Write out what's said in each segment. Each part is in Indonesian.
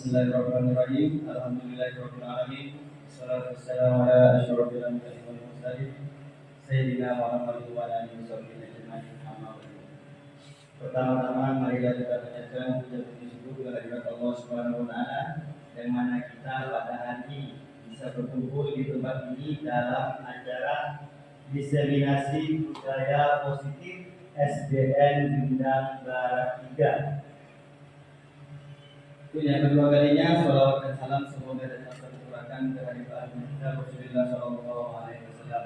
Bismillahirrahmanirrahim. Alhamdulillahirabbil alamin. Wassalatu wassalamu ala asyrofil anbiya'i wal mursalin sayyidina Muhammadin wa ala alihi washabbihi ajmain. Amma ba'du. Pertama-tama marilah kita panjatkan puja-puji syukur kehadirat Allah Subhanahu wa taala yang mana kita pada hari ini bisa berkumpul di tempat ini dalam acara diseminasi budaya positif SDN Bintang Barat 3. Itu yang kedua kalinya, salawat dan salam semoga tetap tercurahkan kehadiran kita Rasulullah Shallallahu Alaihi Wasallam.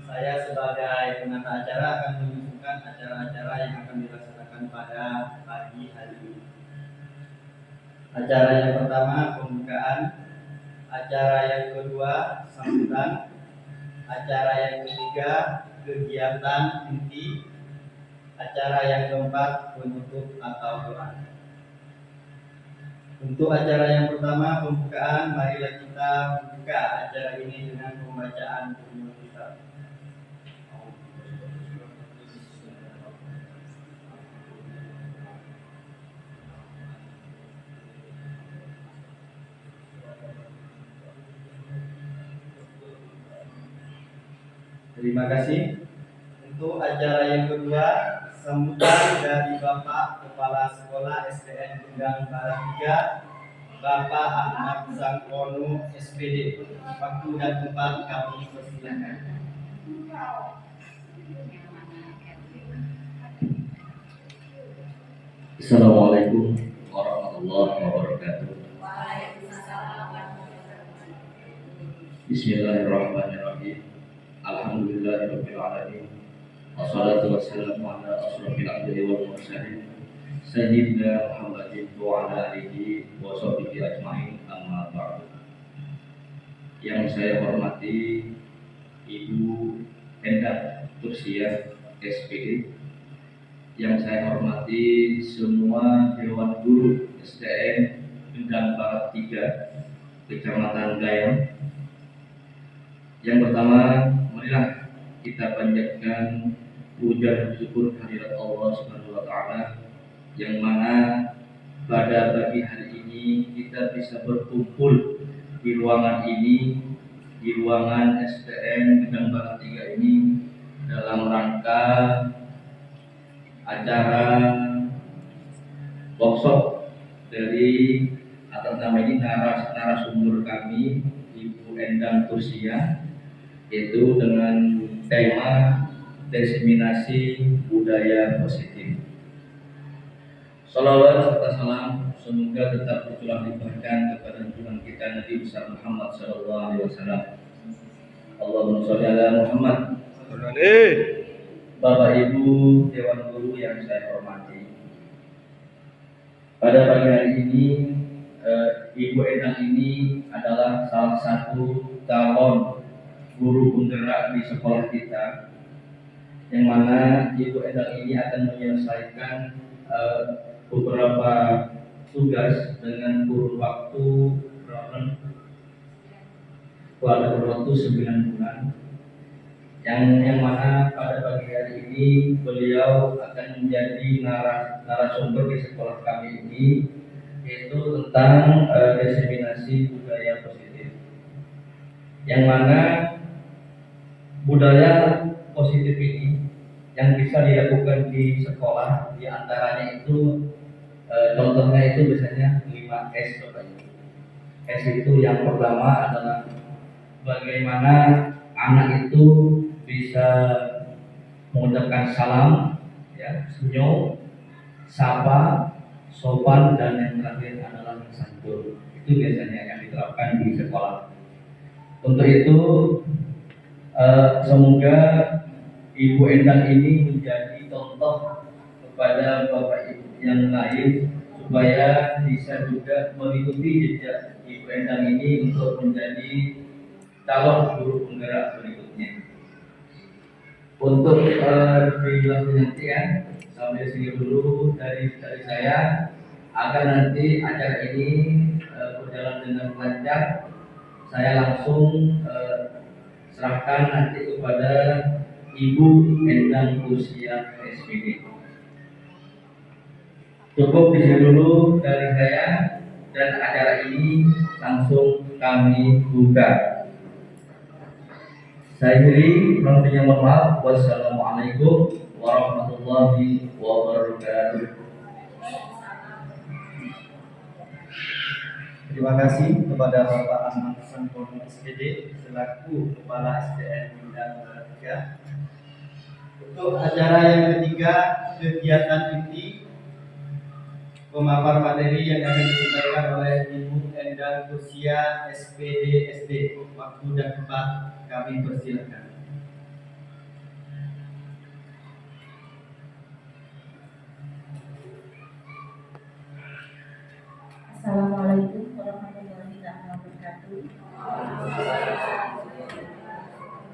Saya sebagai penata acara akan menunjukkan acara-acara yang akan dilaksanakan pada pagi hari ini. Acara yang pertama pembukaan, acara yang kedua sambutan, acara yang ketiga kegiatan inti, acara yang keempat penutup atau doa. Untuk acara yang pertama pembukaan, marilah kita buka acara ini dengan pembacaan Ummul Kitab. Terima kasih. Untuk acara yang kedua, sambutan dari Bapak Kepala Sekolah SDN Bintang Barat 3, Bapak Ahmad Zangkono SPD. Waktu dan tempat kami persilakan. Assalamualaikum warahmatullahi wabarakatuh. Bismillahirrahmanirrahim. Alhamdulillahirabbil alamin. Wassalatu wassalamu ala asyrofil anbiya'i wal mursalin sayyidina Muhammadin wa ala alihi wa sahbihi ajmain, amma ba'du. Yang saya hormati Ibu Endah Tursia SPD, yang saya hormati semua Dewan Guru SDN Bintang Barat 3 Kecamatan Gayam. Yang pertama, marilah kita panjatkan puja dan syukur kehadirat Allah Subhanahu wa taala yang mana pada pagi hari ini kita bisa berkumpul di ruangan ini, di ruangan SDN Bintang Barat 3 ini dalam rangka acara workshop dari atas nama ini narasumber kami Ibu Endang Tursia, yaitu dengan tema diseminasi budaya positif. Salawat serta salam semoga tetap bertulang limpahkan kepada Tuhan kita Nabi besar Muhammad Sallallahu Alaihi Wasallam. Allahumma sholli ala Muhammad. Bapak Ibu Dewan Guru yang saya hormati, pada pagi hari ini Ibu Endang ini adalah salah satu calon guru penggerak di sekolah kita, yang mana Ibu Endang ini akan menyelesaikan beberapa tugas dengan kurun waktu 9 bulan, yang mana pada pagi hari ini beliau akan menjadi narasumber di sekolah kami ini, yaitu tentang diseminasi budaya positif, yang mana budaya positif ini yang bisa dilakukan di sekolah, di antaranya itu contohnya itu biasanya 5S Bapak Ibu. S itu yang pertama adalah bagaimana anak itu bisa mengucapkan salam, ya, senyum, sapa, sopan, dan yang terakhir adalah santun. Itu biasanya yang diterapkan di sekolah. Untuk itu semoga Ibu Endang ini menjadi contoh kepada Bapak Ibu yang lain supaya bisa juga mengikuti jejak Ibu Endang ini untuk menjadi calon guru penggerak berikutnya. Untuk lebih lanjut nanti ya, sampai sini dulu dari saya, agar nanti acara ini berjalan dengan lancar. Saya langsung serahkan nanti kepada Ibu Endang Tursia SPD. Cukup di sini dulu dari saya, dan acara ini langsung kami buka. Saya Heri, yang mohon maaf. Wassalamualaikum warahmatullahi wabarakatuh. Terima kasih kepada Bapak Ahmad Santono SPD selaku Kepala SDN Bidang Olahraga. Untuk acara yang ketiga, kegiatan inti pemapar materi yang akan disampaikan oleh Ibu Endang Kursia SPD SD. Waktu dan tempat kami persilakan. Assalamualaikum warahmatullahi wabarakatuh.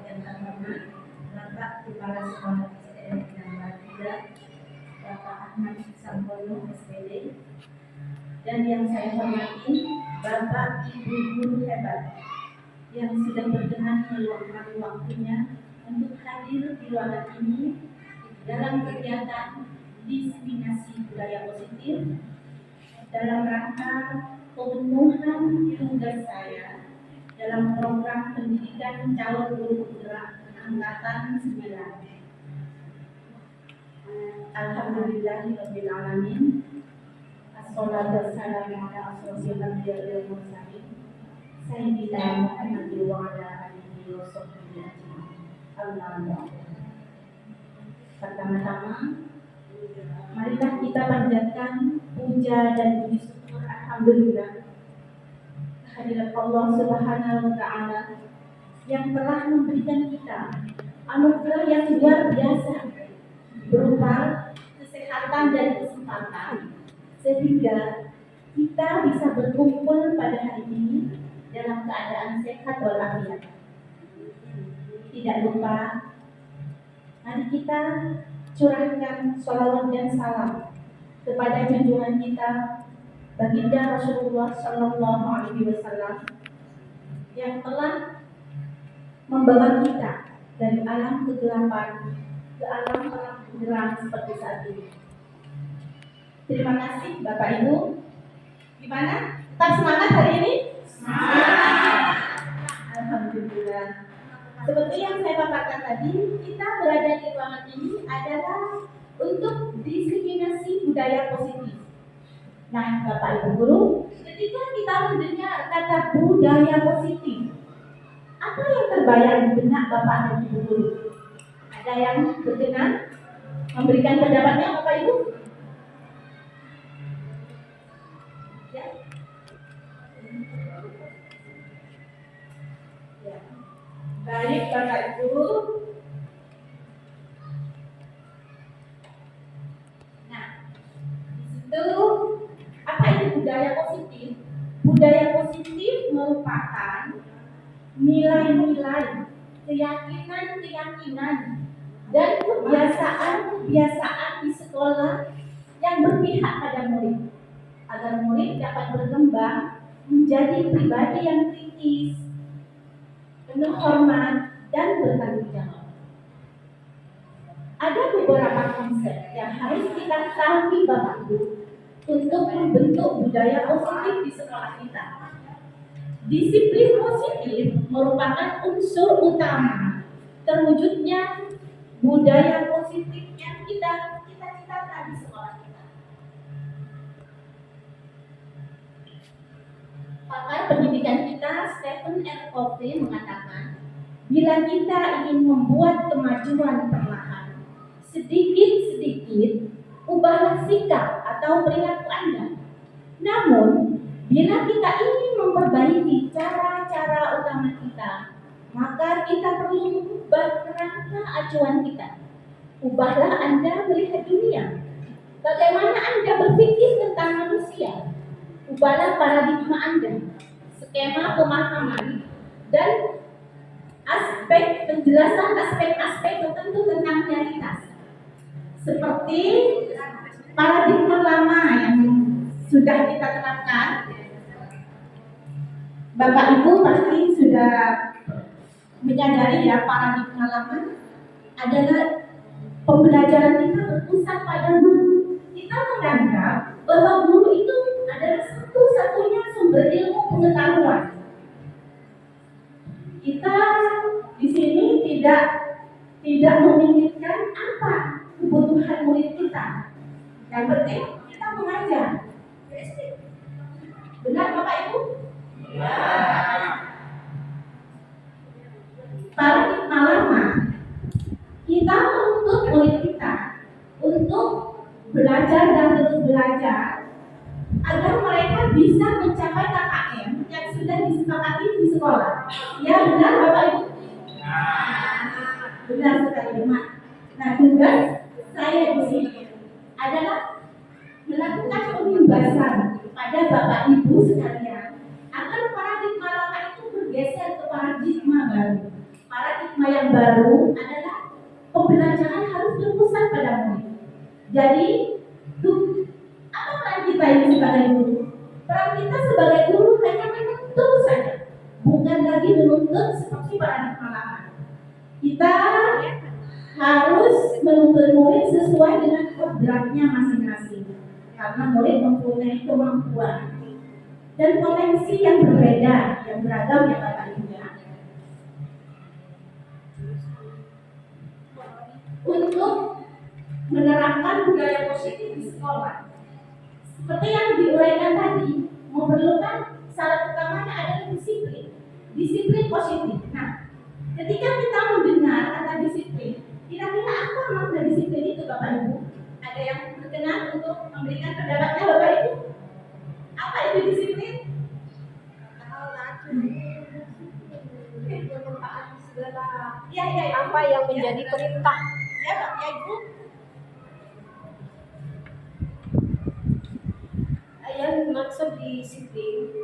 Yang terhormat Bapak Kepala Sekolah SDN Negeri 3, Bapak Ahmad Santono SPD, dan yang saya hormati Bapak Ibu guru hebat yang sudah berkenan meluangkan waktunya untuk hadir di ruangan ini dalam kegiatan diseminasi budaya positif dalam rangka pemenuhan tugas saya dalam program pendidikan calon guru penggerak angkatan 9. Alhamdulillahirabbil alamin. Assalatu wassalamu ala asyrofil anbiya'i wal mursalin sayyidina Muhammadin wa ala alihi wa sahbihi ajma'in. Allahu akbar. Pertama-tama, marilah kita panjatkan puja dan puji syukur alhamdulillah kehadirat Allah Subhanahu wa taala yang telah memberikan kita anugerah yang luar biasa berupa kesehatan dan kesempatan sehingga kita bisa berkumpul pada hari ini dalam keadaan sehat walafiat. Tidak lupa, mari kita curahkan sholawat dan salam kepada junjungan kita Baginda Rasulullah Sallallahu Alaihi Wasallam yang telah membawa kita dari alam kegelapan ke alam terang benderang seperti saat ini. Terima kasih Bapak Ibu. Gimana? Tetap semangat hari ini? Semangat. Alhamdulillah. Seperti yang saya paparkan tadi, kita berada di ruangan ini adalah untuk diseminasi budaya positif. Nah, Bapak Ibu guru, ketika kita mendengar kata budaya positif, apa yang terbayang di benak Bapak dan Ibu guru? Ada yang berkenan memberikan pendapatnya, Bapak Ibu? Ya. Ya. Baik, Bapak Ibu. Nah, di situ apa itu budaya positif? Budaya positif merupakan nilai-nilai, keyakinan-keyakinan, dan kebiasaan-kebiasaan di sekolah yang berpihak pada murid, agar murid dapat berkembang menjadi pribadi yang kritis, penuh hormat, dan bertanggung jawab. Ada beberapa konsep yang harus kita ketahui Bapak Ibu untuk membentuk budaya positif di sekolah kita. Disiplin positif merupakan unsur utama terwujudnya budaya positif yang kita cita-citakan di sekolah kita. Pakar pendidikan kita Stephen R. Covey mengatakan, bila kita ingin membuat kemajuan perlahan, sedikit-sedikit ubahlah sikap atau perilaku Anda. Namun, bila kita ingin memperbaiki cara-cara utama kita, maka kita perlu mengubah kerangka acuan kita. Ubahlah Anda melihat dunia. Bagaimana Anda berpikir tentang manusia? Ubahlah paradigma Anda, skema pemahaman, dan penjelasan aspek-aspek tertentu tentang realitas. Seperti paradigma lama yang sudah kita terapkan, Bapak Ibu pasti sudah menyadari ya, paradigma lama adalah pembelajaran kita berpusat pada guru. Kita menganggap bahwa guru itu adalah satu-satunya sumber ilmu pengetahuan. Kita di sini tidak memikirkan apa kebutuhan murid kita. Yang penting kita mengajar. Benar Bapak Ibu? Ya. Paradigma lama, kita menuntut murid kita untuk belajar dan terus belajar agar mereka bisa mencapai KKM yang sudah disepakati di sekolah. Ya benar Bapak Ibu? Benar sekali Mak. Nah tugas saya di sini adalah melakukan pembebasan pada Bapak Ibu sekalian agar paradigma lama itu bergeser ke paradigma baru. Paradigma yang baru adalah pembelajaran harus berpusat pada murid. Jadi, apa peran kita ini sebagai guru? Peran kita sebagai guru hanya menuntut saja, bukan lagi menuntut seperti paradigma lama. Kita harus menuntut murid sesuai dengan kodratnya masing-masing, karena murid mempunyai kemampuan dan potensi yang berbeda, yang beragam ya Bapak Ibu ya. Untuk menerapkan budaya positif di sekolah, seperti yang diuraikan tadi, memerlukan syarat utamanya adalah disiplin, disiplin positif. Nah, ketika kita mendengar kata disiplin, kira-kira apa makna disiplin itu Bapak Ibu? Ada yang berkenan untuk memberikan pendapatnya Bapak Ibu? Apa itu disiplin? Apa yang menjadi perintah? Ya Pak, ya Ibu. Yang dimaksud disiplin,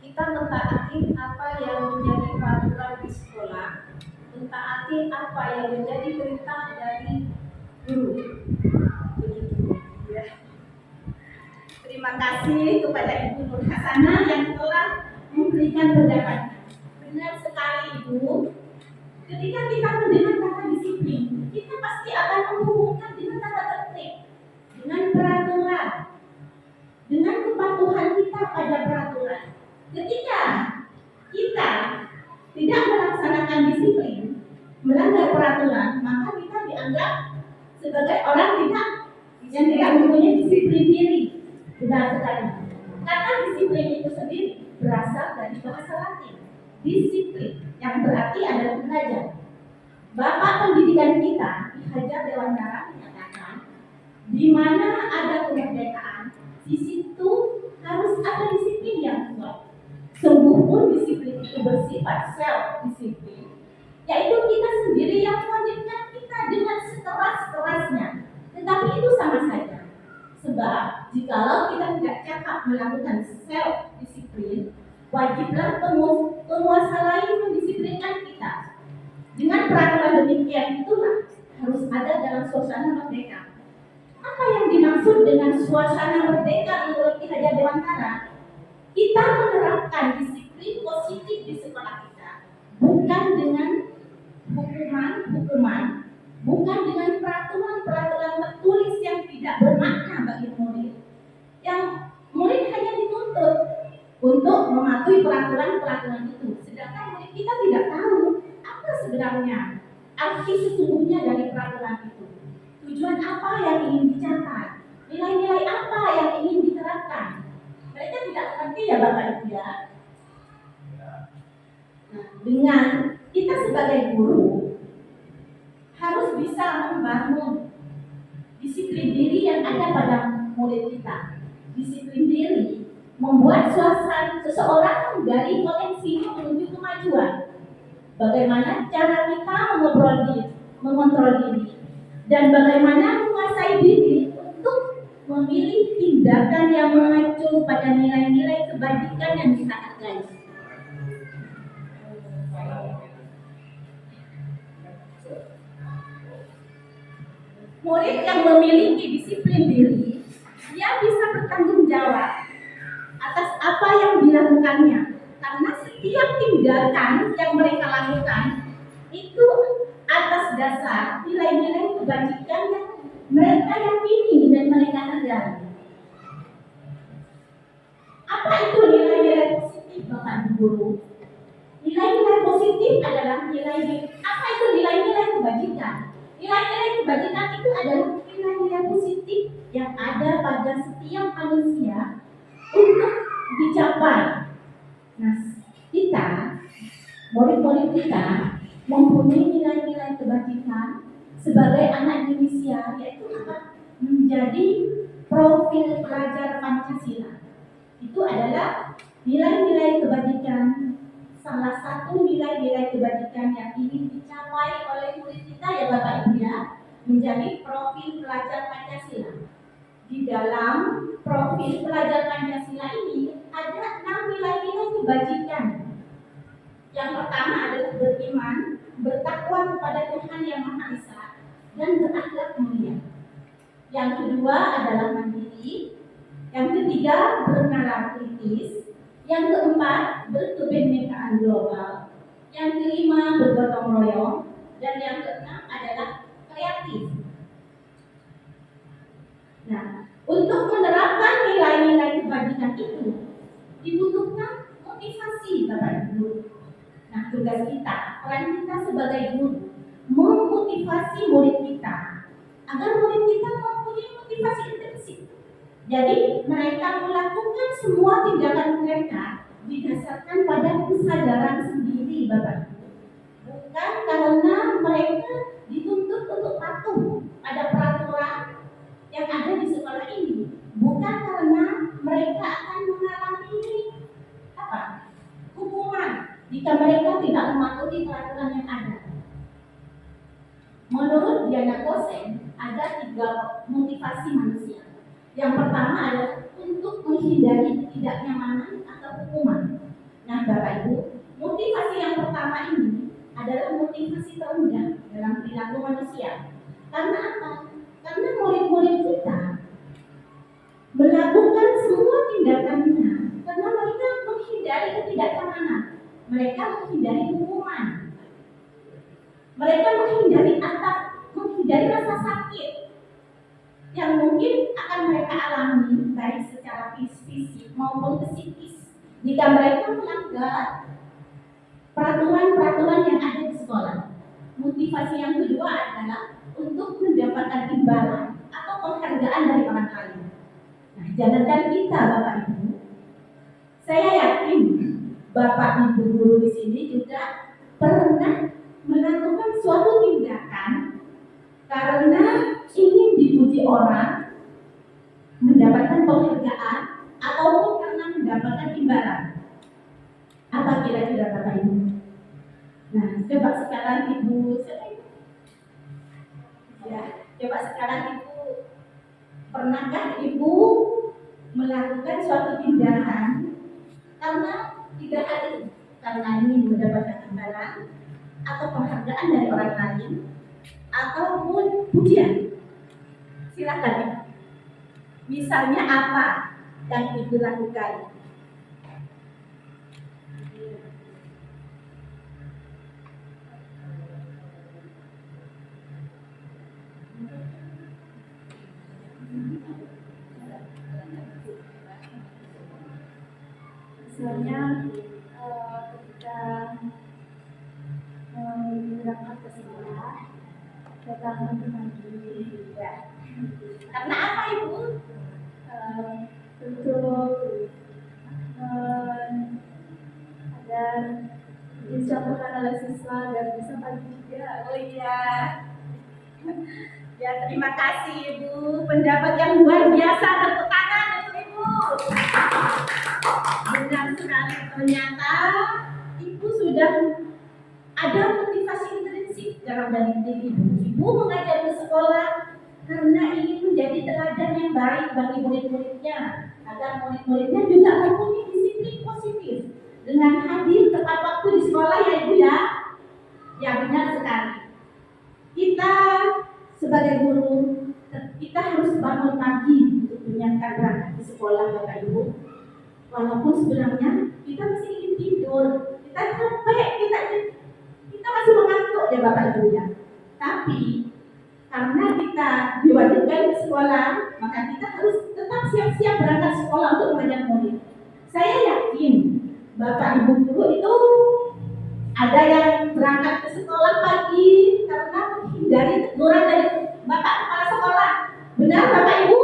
kita mentaati apa yang menjadi peraturan di sekolah, mentaati apa yang menjadi perintah dari guru. Begitu. Ya. Terima kasih kepada Ibu Nur Hasanah yang telah memberikan pendapatnya. Benar sekali Ibu. Ketika kita mendengar kata disiplin, kita pasti akan menghubungkan dengan tata tertib, dengan peraturan, dengan kepatuhan kita pada peraturan. Ketika kita tidak melaksanakan disiplin, melanggar peraturan, maka kita dianggap sebagai orang yang tidak mempunyai disiplin diri. Benar sekali. Kata disiplin itu sendiri berasal dari bahasa Latin. Disiplin yang berarti adalah belajar. Bapak pendidikan kita Ki Hajar Dewantara menyatakan, di mana ada kemerdekaan, di situ harus ada disiplin yang kuat. Sungguh pun disiplin itu bersifat self disiplin, yaitu kita sendiri yang mewajibkan kita dengan sekeras-kerasnya. Tetapi itu sama saja. Sebab jikalau kita tidak cakap melakukan self disiplin, wajiblah penguasa lain mendisiplinkan kita. Dengan peraturan demikian itulah harus ada dalam suasana merdeka. Apa yang dimaksud dengan suasana merdeka menurut Ki Hajar Dewantara? Kita menerapkan disiplin positif di sekolah kita, bukan dengan hukuman, bukan dengan peraturan-peraturan tertulis yang tidak bermakna bagi murid. Yang murid hanya dituntut untuk mematuhi peraturan-peraturan itu, sedangkan murid kita tidak tahu apa sebenarnya arti sesungguhnya dari peraturan itu. Tujuan apa yang ingin dicapai, nilai-nilai apa yang ingin diterapkan. Mereka tidak mengerti ya Bapak Ibu ya. Nah, dengan kita sebagai guru harus bisa membangun disiplin diri yang ada pada murid kita. Disiplin diri membuat suasana seseorang dari potensinya menuju kemajuan. Bagaimana cara kita mengontrol diri, dan bagaimana menguasai diri untuk memilih tindakan yang mengacu pada nilai-nilai kebajikan yang kita hargai. Murid yang memiliki disiplin diri, dia bisa bertanggung jawab atas apa yang dilakukannya, karena setiap tindakan yang mereka lakukan itu atas dasar nilai-nilai kebajikan yang mereka yakini dan mereka hargai. Apa itu nilai-nilai positif Bapak Ibu Guru? Nilai-nilai positif adalah apa itu nilai-nilai kebajikan? Nilai-nilai kebajikan itu adalah nilai-nilai positif yang ada pada setiap manusia untuk dicapai. Nah, kita, murid-murid kita mempunyai nilai-nilai kebajikan sebagai anak Indonesia, yaitu apa? Menjadi profil pelajar Pancasila. Itu adalah nilai-nilai kebajikan. Salah satu nilai-nilai kebajikan yang ingin dicapai oleh murid kita ya Bapak Ibu ya, menjadi profil pelajar Pancasila. Di dalam profil pelajar Pancasila ini ada 6 nilai-nilai kebajikan. Yang pertama adalah beriman, bertakwa kepada Tuhan Yang Maha Esa, dan berakhlak mulia. Yang kedua adalah mandiri. Yang ketiga bernalar kritis. Yang keempat berkebinekaan global. Yang kelima bergotong royong. Dan yang keenam adalah kreatif. Nah, untuk menerapkan nilai-nilai kebajikan itu dibutuhkan motivasi Bapak Ibu. Nah, tugas kita, peran kita sebagai guru, memotivasi murid kita agar murid kita mempunyai motivasi intrinsik. Jadi mereka melakukan semua tindakan mereka didasarkan pada kesadaran sendiri Bapak Ibu. Bukan karena mereka dituntut untuk patuh pada peraturan yang ada di sekolah ini. Bukan karena mereka akan mengalami hukuman jika mereka tidak mematuhi peraturan yang ada. Menurut Diana Kosen, ada 3 motivasi manusia. Yang pertama adalah untuk menghindari ketidaknyamanan atau hukuman. Nah Bapak Ibu, motivasi yang pertama ini adalah motivasi terendah dalam perilaku manusia. Karena apa? Karena murid-murid kita melakukan semua tindakannya karena mereka menghindari ketidaknyamanan, mereka menghindari hukuman, mereka menghindari rasa sakit yang mungkin akan mereka alami baik secara fisik maupun psikis jika mereka melanggar peraturan-peraturan yang ada di sekolah. Motivasi yang kedua adalah untuk mendapatkan imbalan atau penghargaan dari orang lain. Nah, jangankan kita Bapak Ibu, saya yakin Bapak Ibu guru di sini juga pernah melakukan suatu tindakan karena ingin dipuji orang, mendapatkan penghargaan, ataupun karena mendapatkan imbalan. Apa kira-kira Bapak Ibu? Nah, coba sekarang Ibu, pernahkah Ibu melakukan suatu tindakan karena 3 hal ini? Karena ingin mendapatkan imbalan atau penghargaan dari orang lain, ataupun pujian? Silakan ya. Misalnya apa yang Ibu lakukan? Misalnya ketika berangkat ke sekolah, datang pagi ya. Karena apa Ibu? Untuk agar dicontohkan oleh siswa dan bisa pagi juga. Oh iya. Ya, terima kasih Ibu. Pendapat yang luar biasa, tepuk tangan untuk Ibu. Benar sekali, ternyata Ibu sudah ada motivasi intrinsik dalam diri Ibu. Ibu mengajar di sekolah karena ingin menjadi teladan yang baik bagi murid-muridnya, agar murid-muridnya juga mempunyai disiplin positif dengan hadir tepat waktu di sekolah ya Ibu ya. Ya benar sekali. Kita sebagai guru, kita harus bangun pagi untuk menyiapkan berangkat di sekolah Bapak Ibu. Walaupun sebenarnya kita masih ingin tidur, kita capek, kita masih mengantuk ya Bapak Ibu ya. Tapi karena kita diwajibkan di sekolah, maka kita harus tetap siap-siap berangkat sekolah untuk mengajar murid. Saya yakin Bapak Ibu guru itu ada yang berangkat ke sekolah pagi karena menghindari teguran dari Bapak Kepala Sekolah. Benar Bapak Ibu?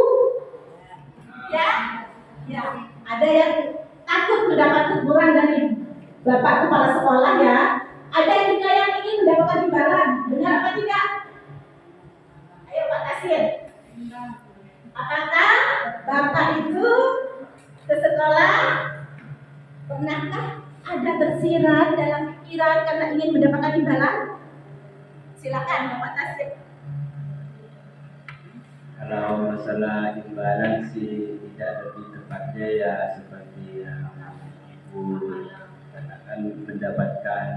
Ya? Ya. Ada yang takut mendapat teguran dari Bapak Kepala Sekolah ya. Ada juga yang ingin mendapatkan imbalan. Benar apa tidak? Ayo Pak Tasir. Apakah Bapak itu ke sekolah? Pernahkah ada tersirat dalam pikiran karena ingin mendapatkan imbalan? Silakan Bapak Tasir. Kalau masalah imbalan sih tidak, lebih tepatnya ya seperti ibu katakan, mendapatkan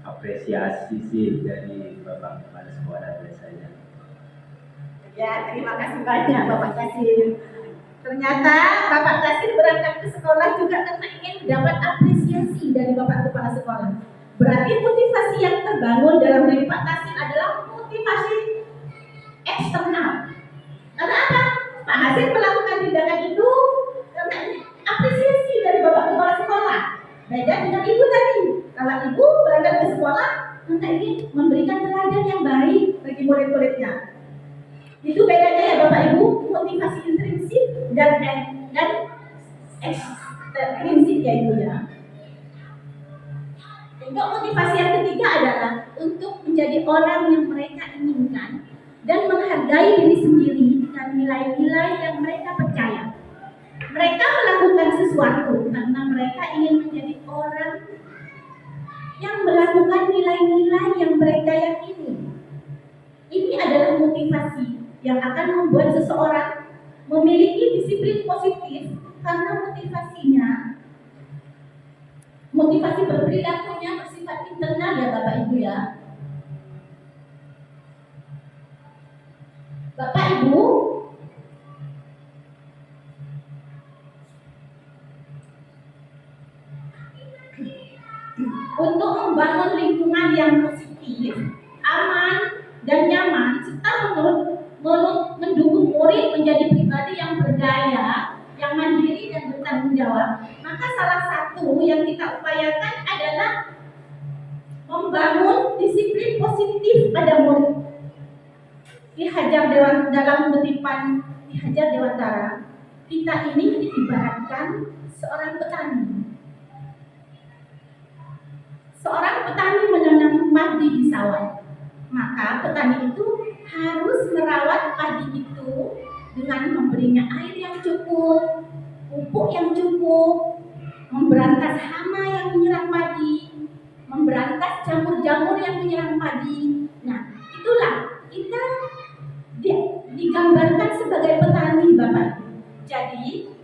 apresiasi sih dari Bapak Kepala Sekolah biasanya. Ya, terima kasih banyak Bapak Tasir. Ternyata Bapak Tasir berangkat ke sekolah juga karena ingin mendapat apresiasi dari Bapak Kepala Sekolah. Berarti motivasi yang terbangun dalam diri Pak Tasir adalah motivasi eksternal. Karena apa? Pak Tasir melakukan tindakan itu karena apresiasi dari Bapak Kepala Sekolah. Beda dengan ibu tadi. Kalau ibu berangkat ke sekolah karena ingin memberikan teladan yang baik bagi murid-muridnya. Itu bedanya ya Bapak Ibu, motivasi intrinsik dan ekstrinsik ya Ibu ya. Untuk motivasi yang ketiga adalah untuk menjadi orang yang mereka inginkan dan menghargai diri sendiri dan nilai-nilai yang mereka percaya. Mereka melakukan sesuatu karena mereka ingin menjadi orang yang melakukan nilai-nilai yang mereka yakini. Ini adalah motivasi yang akan membuat seseorang memiliki disiplin positif karena motivasi berperilakunya bersifat internal ya Bapak Ibu ya. Bapak Ibu, untuk membangun lingkungan yang positif, aman, dan nyaman serta mendukung murid menjadi pribadi yang berdaya, yang mandiri dan bertanggung jawab, maka salah satu yang kita upayakan adalah membangun disiplin positif pada murid. Ki Hajar dalam kutipan Ki Hajar Dewantara, kita ini diibaratkan seorang petani. Seorang petani menanam padi di sawah, maka petani itu harus merawat padi itu dengan memberinya air yang cukup, pupuk yang cukup, memberantas hama yang menyerang padi, memberantas jamur-jamur yang menyerang padi. Nah, itulah kita digambarkan sebagai petani Bapak. Jadi,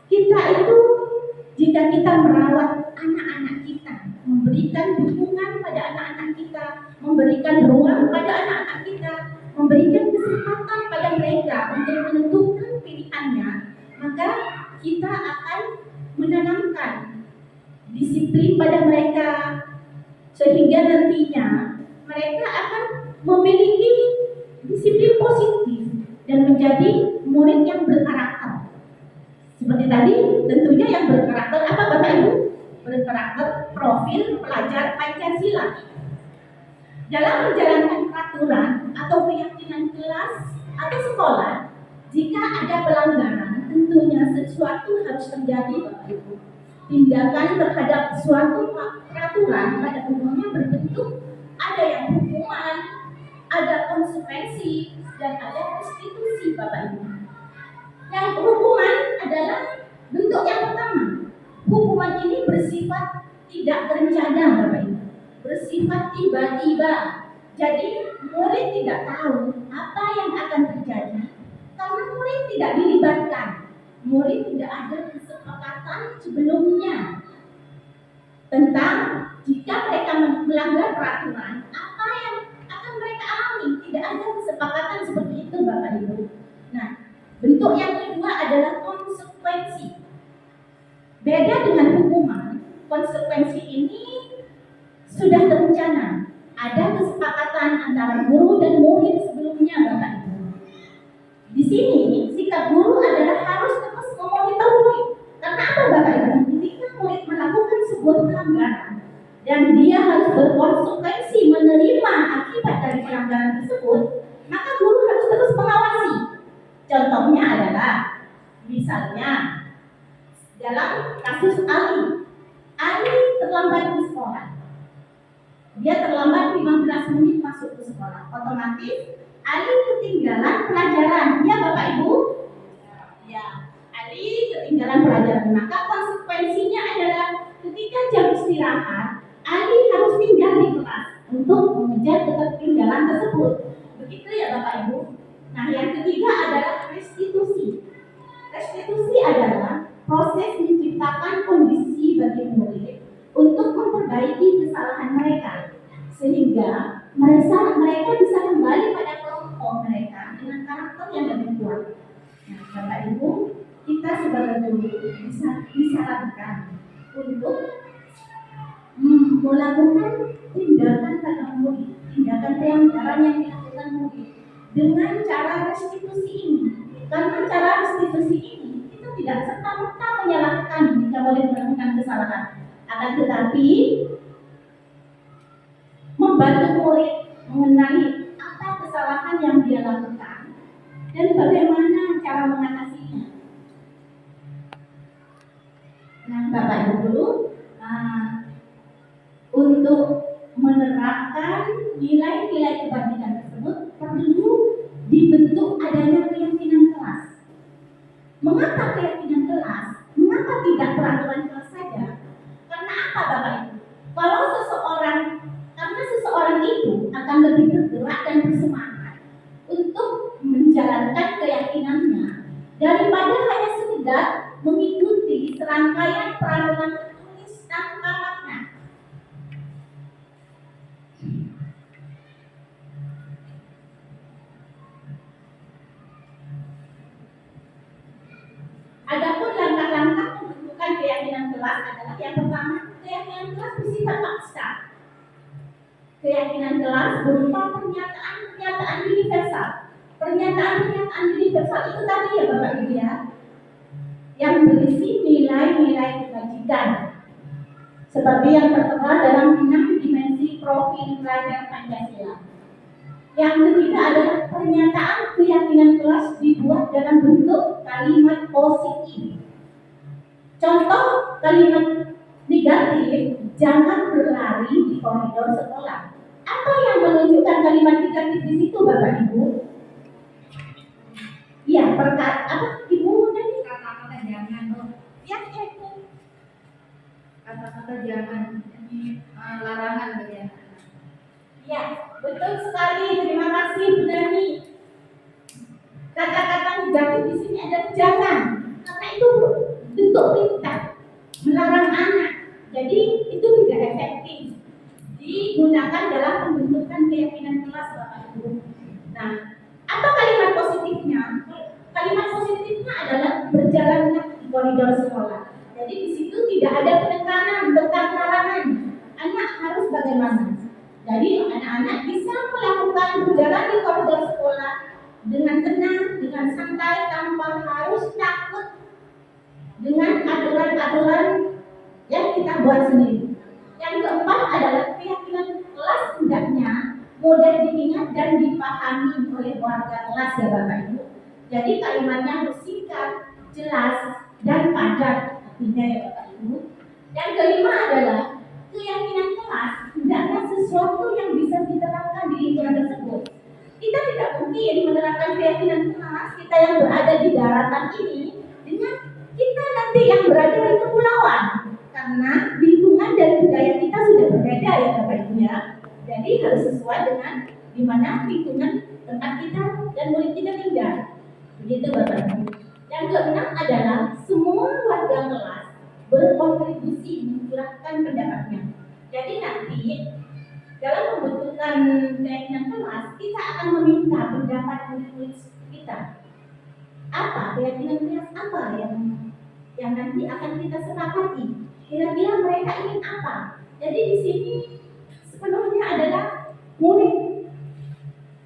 kita itu jika kita merawat anak-anak kita, memberikan dukungan pada anak-anak kita, memberikan ruang pada anak-anak kita, memberikan kesempatan pada mereka untuk menentukan pilihannya, maka kita akan menanamkan disiplin pada mereka sehingga nantinya mereka akan memiliki disiplin positif dan menjadi murid yang berkarakter. Seperti tadi, tentunya yang berkarakter apa Bapak Ibu? Berkarakter profil pelajar Pancasila. Dalam menjalankan peraturan atau keyakinan kelas atau sekolah, jika ada pelanggaran, tentunya sesuatu harus terjadi Bapak Ibu. Tindakan terhadap suatu peraturan pada umumnya berbentuk ada yang hukuman, ada konsekuensi, dan ada restitusi Bapak Ibu. Yang hukuman adalah bentuk yang pertama. Hukuman ini bersifat tidak terencana Bapak Ibu, bersifat tiba-tiba. Jadi murid tidak tahu apa yang akan terjadi karena murid tidak dilibatkan. Murid tidak ada kesepakatan sebelumnya tentang jika mereka melanggar peraturan, apa yang akan mereka alami. Tidak ada kesepakatan seperti itu Bapak Ibu. Nah, bentuk yang kedua adalah konsekuensi. Beda dengan hukuman, konsekuensi ini sudah terencana. Ada kesepakatan antara guru dan murid sebelumnya Bapak Ibu. Di sini sikap guru adalah harus terus memonitor murid. Karena apa Bapak Ibu? dalam kasus Ali. Ali terlambat di sekolah. Dia terlambat 15 menit masuk ke sekolah. Otomatis Ali ketinggalan pelajaran. Ya Bapak Ibu? Ya, Ali ketinggalan pelajaran. Maka konsekuensinya adalah ketika jam istirahat, Ali harus tinggal di kelas untuk mengejar ketertinggalan tersebut. Begitu ya Bapak Ibu? Nah, yang ketiga adalah restitusi. Restitusi adalah proses menciptakan kondisi bagi murid untuk memperbaiki kesalahan mereka, sehingga mereka bisa kembali pada kelompok mereka dengan karakter yang lebih kuat. Nah, Bapak Ibu, kita sebagai guru bisa disarankan untuk melakukan tindakan pada murid, tindakan pelanggaran yang dilakukan murid dengan cara restitusi ini. Karena cara restitusi ini itu tidak serta-merta menyalahkan jika boleh melakukan kesalahan, akan tetapi membantu murid mengenali apa kesalahan yang dia lakukan dan bagaimana cara mengatasinya. Nah, Bapak Ibu dulu, untuk menerapkan nilai-nilai kebajikan tersebut perlu dibentuk adanya keyakinan kelas. Mengapa keyakinan kelas? Mengapa tidak peraturan kelas saja? Karena apa Bapak Ibu? Karena seseorang itu akan lebih bergerak dan bersemangat untuk menjalankan keyakinannya daripada hanya sekedar mengikuti serangkaian peraturan tertulis tanpa makna. Adapun langkah-langkah menentukan keyakinan kelas adalah yang pertama, keyakinan kelas bersifat abstrak. Keyakinan kelas berupa pernyataan universal. Pernyataan universal itu tadi ya Bapak Ibu ya, yang berisi nilai-nilai kebajikan, seperti yang tertera dalam 6 dimensi profil pelajar Pancasila. Yang ketiga adalah pernyataan keyakinan kelas dibuat dalam bentuk kalimat positif. Contoh kalimat negatif, jangan berlari di koridor sekolah. Apa yang menunjukkan kalimat negatif di situ Bapak Ibu? Ya, Ibu tadi Kata-kata jangan. yang itu. Kata-kata jangan. Ini larangan bagi anak. Ya, betul sekali. Terima kasih Bu Dani. Kata-kata negatif di sini adalah jangan, karena itu bentuk perintah melarang anak. Jadi itu tidak efektif digunakan dalam pembentukan keyakinan kelas Bapak Ibu. Nah, apa kalimat positifnya? Kalimat positifnya adalah berjalanlah di koridor sekolah. Jadi di situ tidak ada penekanan tentang larangan. Anak harus bagaimana? Jadi anak-anak bisa melakukan berjalan di koridor sekolah dengan tenang, dengan santai, tanpa harus takut dengan aturan-aturan yang kita buat sendiri. Yang keempat adalah keyakinan kelas hendaknya mudah diingat dan dipahami oleh warga kelas ya Bapak Ibu. Jadi kalimatnya harus singkat, jelas, dan padat artinya ya Bapak Ibu. Yang kelima adalah keyakinan kelas hendaknya sesuatu yang bisa diterapkan di lingkungan tersebut. Kita tidak mungkin menerapkan keyakinan kelas kita yang berada di daratan ini dengan kita nanti yang berada di kepulauan, karena lingkungan dan budaya kita sudah berbeda ya Bapak Ibu ya. Jadi harus sesuai dengan di mana lingkungan tempat kita dan murid kita tinggal. Begitu Bapak Ibu. Yang keenam adalah semua warga kelas berkontribusi mencurahkan pendapatnya. Jadi nanti dalam pembentukan keyakinan kelas kita akan meminta pendapat murid-murid kita. Apa keyakinan kelas apa yang nanti akan kita sepakati? Kira-kira mereka ingin apa? Jadi di sini sepenuhnya adalah murid,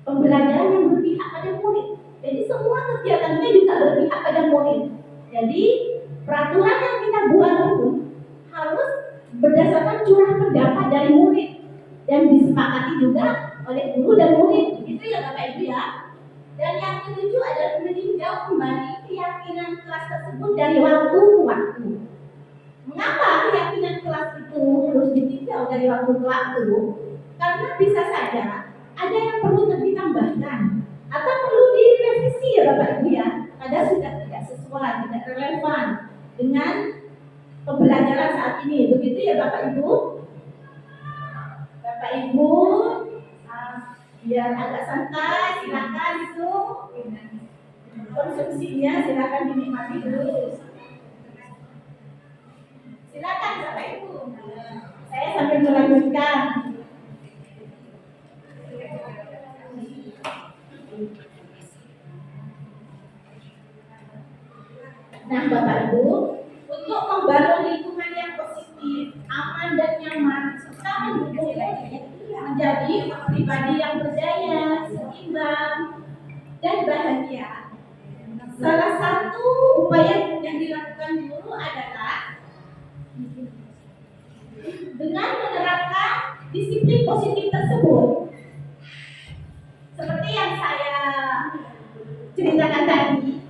pembelajaran yang berpihak pada murid. Jadi semua kegiatannya juga berpihak pada murid. Jadi peraturan yang kita buat pun harus berdasarkan curah pendapat dari murid dan disepakati juga oleh guru dan murid. Begitu ya Bapak Ibu ya. Dan yang ketujuh adalah meninjau kembali keyakinan kelas tersebut dari waktu ke waktu. Mengapa keyakinan kelas itu harus ditinjau dari waktu ke waktu? Karena bisa saja ada yang perlu ditambahkan atau perlu direvisi ya Bapak Ibu ya. Ada sudah tidak sesuai, tidak relevan dengan pembelajaran saat ini. Begitu ya Bapak Ibu? Bapak Ibu, biar agak santai, silakan itu konsumsinya silakan dinikmati dulu. Silakan Bapak Ibu. Saya sambil melanjutkan. Nah Bapak Ibu, untuk membangun lingkungan yang positif, aman dan nyaman, serta mendukung menjadi pribadi yang berdaya, seimbang, dan bahagia. Salah satu upaya yang dilakukan guru adalah dengan menerapkan disiplin positif tersebut. Seperti yang saya ceritakan tadi,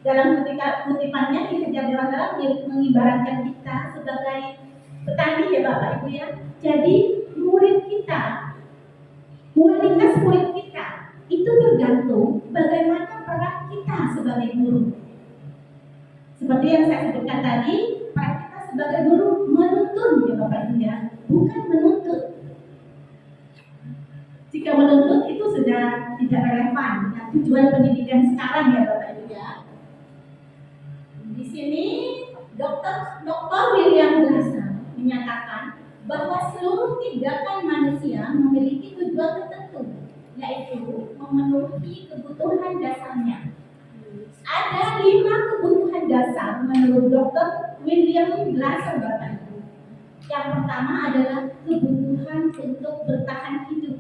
dalam kutipannya dikejar dalam mengibaratkan kita sebagai petani ya Bapak Ibu ya. Jadi murid kita, kualitas murid kita itu tergantung bagaimana peran kita sebagai guru. Seperti yang saya sebutkan tadi, peran kita sebagai guru menuntun ya Bapak Ibu ya, bukan menuntut. Jika menuntut itu sudah tidak relevan dengan tujuan pendidikan sekarang ya Bapak Ibu ya. Di sini Dr. William Glasser menyatakan bahwa seluruh tindakan manusia memiliki tujuan tertentu, yaitu memenuhi kebutuhan dasarnya. Ada 5 kebutuhan dasar menurut Dr. William Glasser Bapak Ibu. Yang pertama adalah kebutuhan untuk bertahan hidup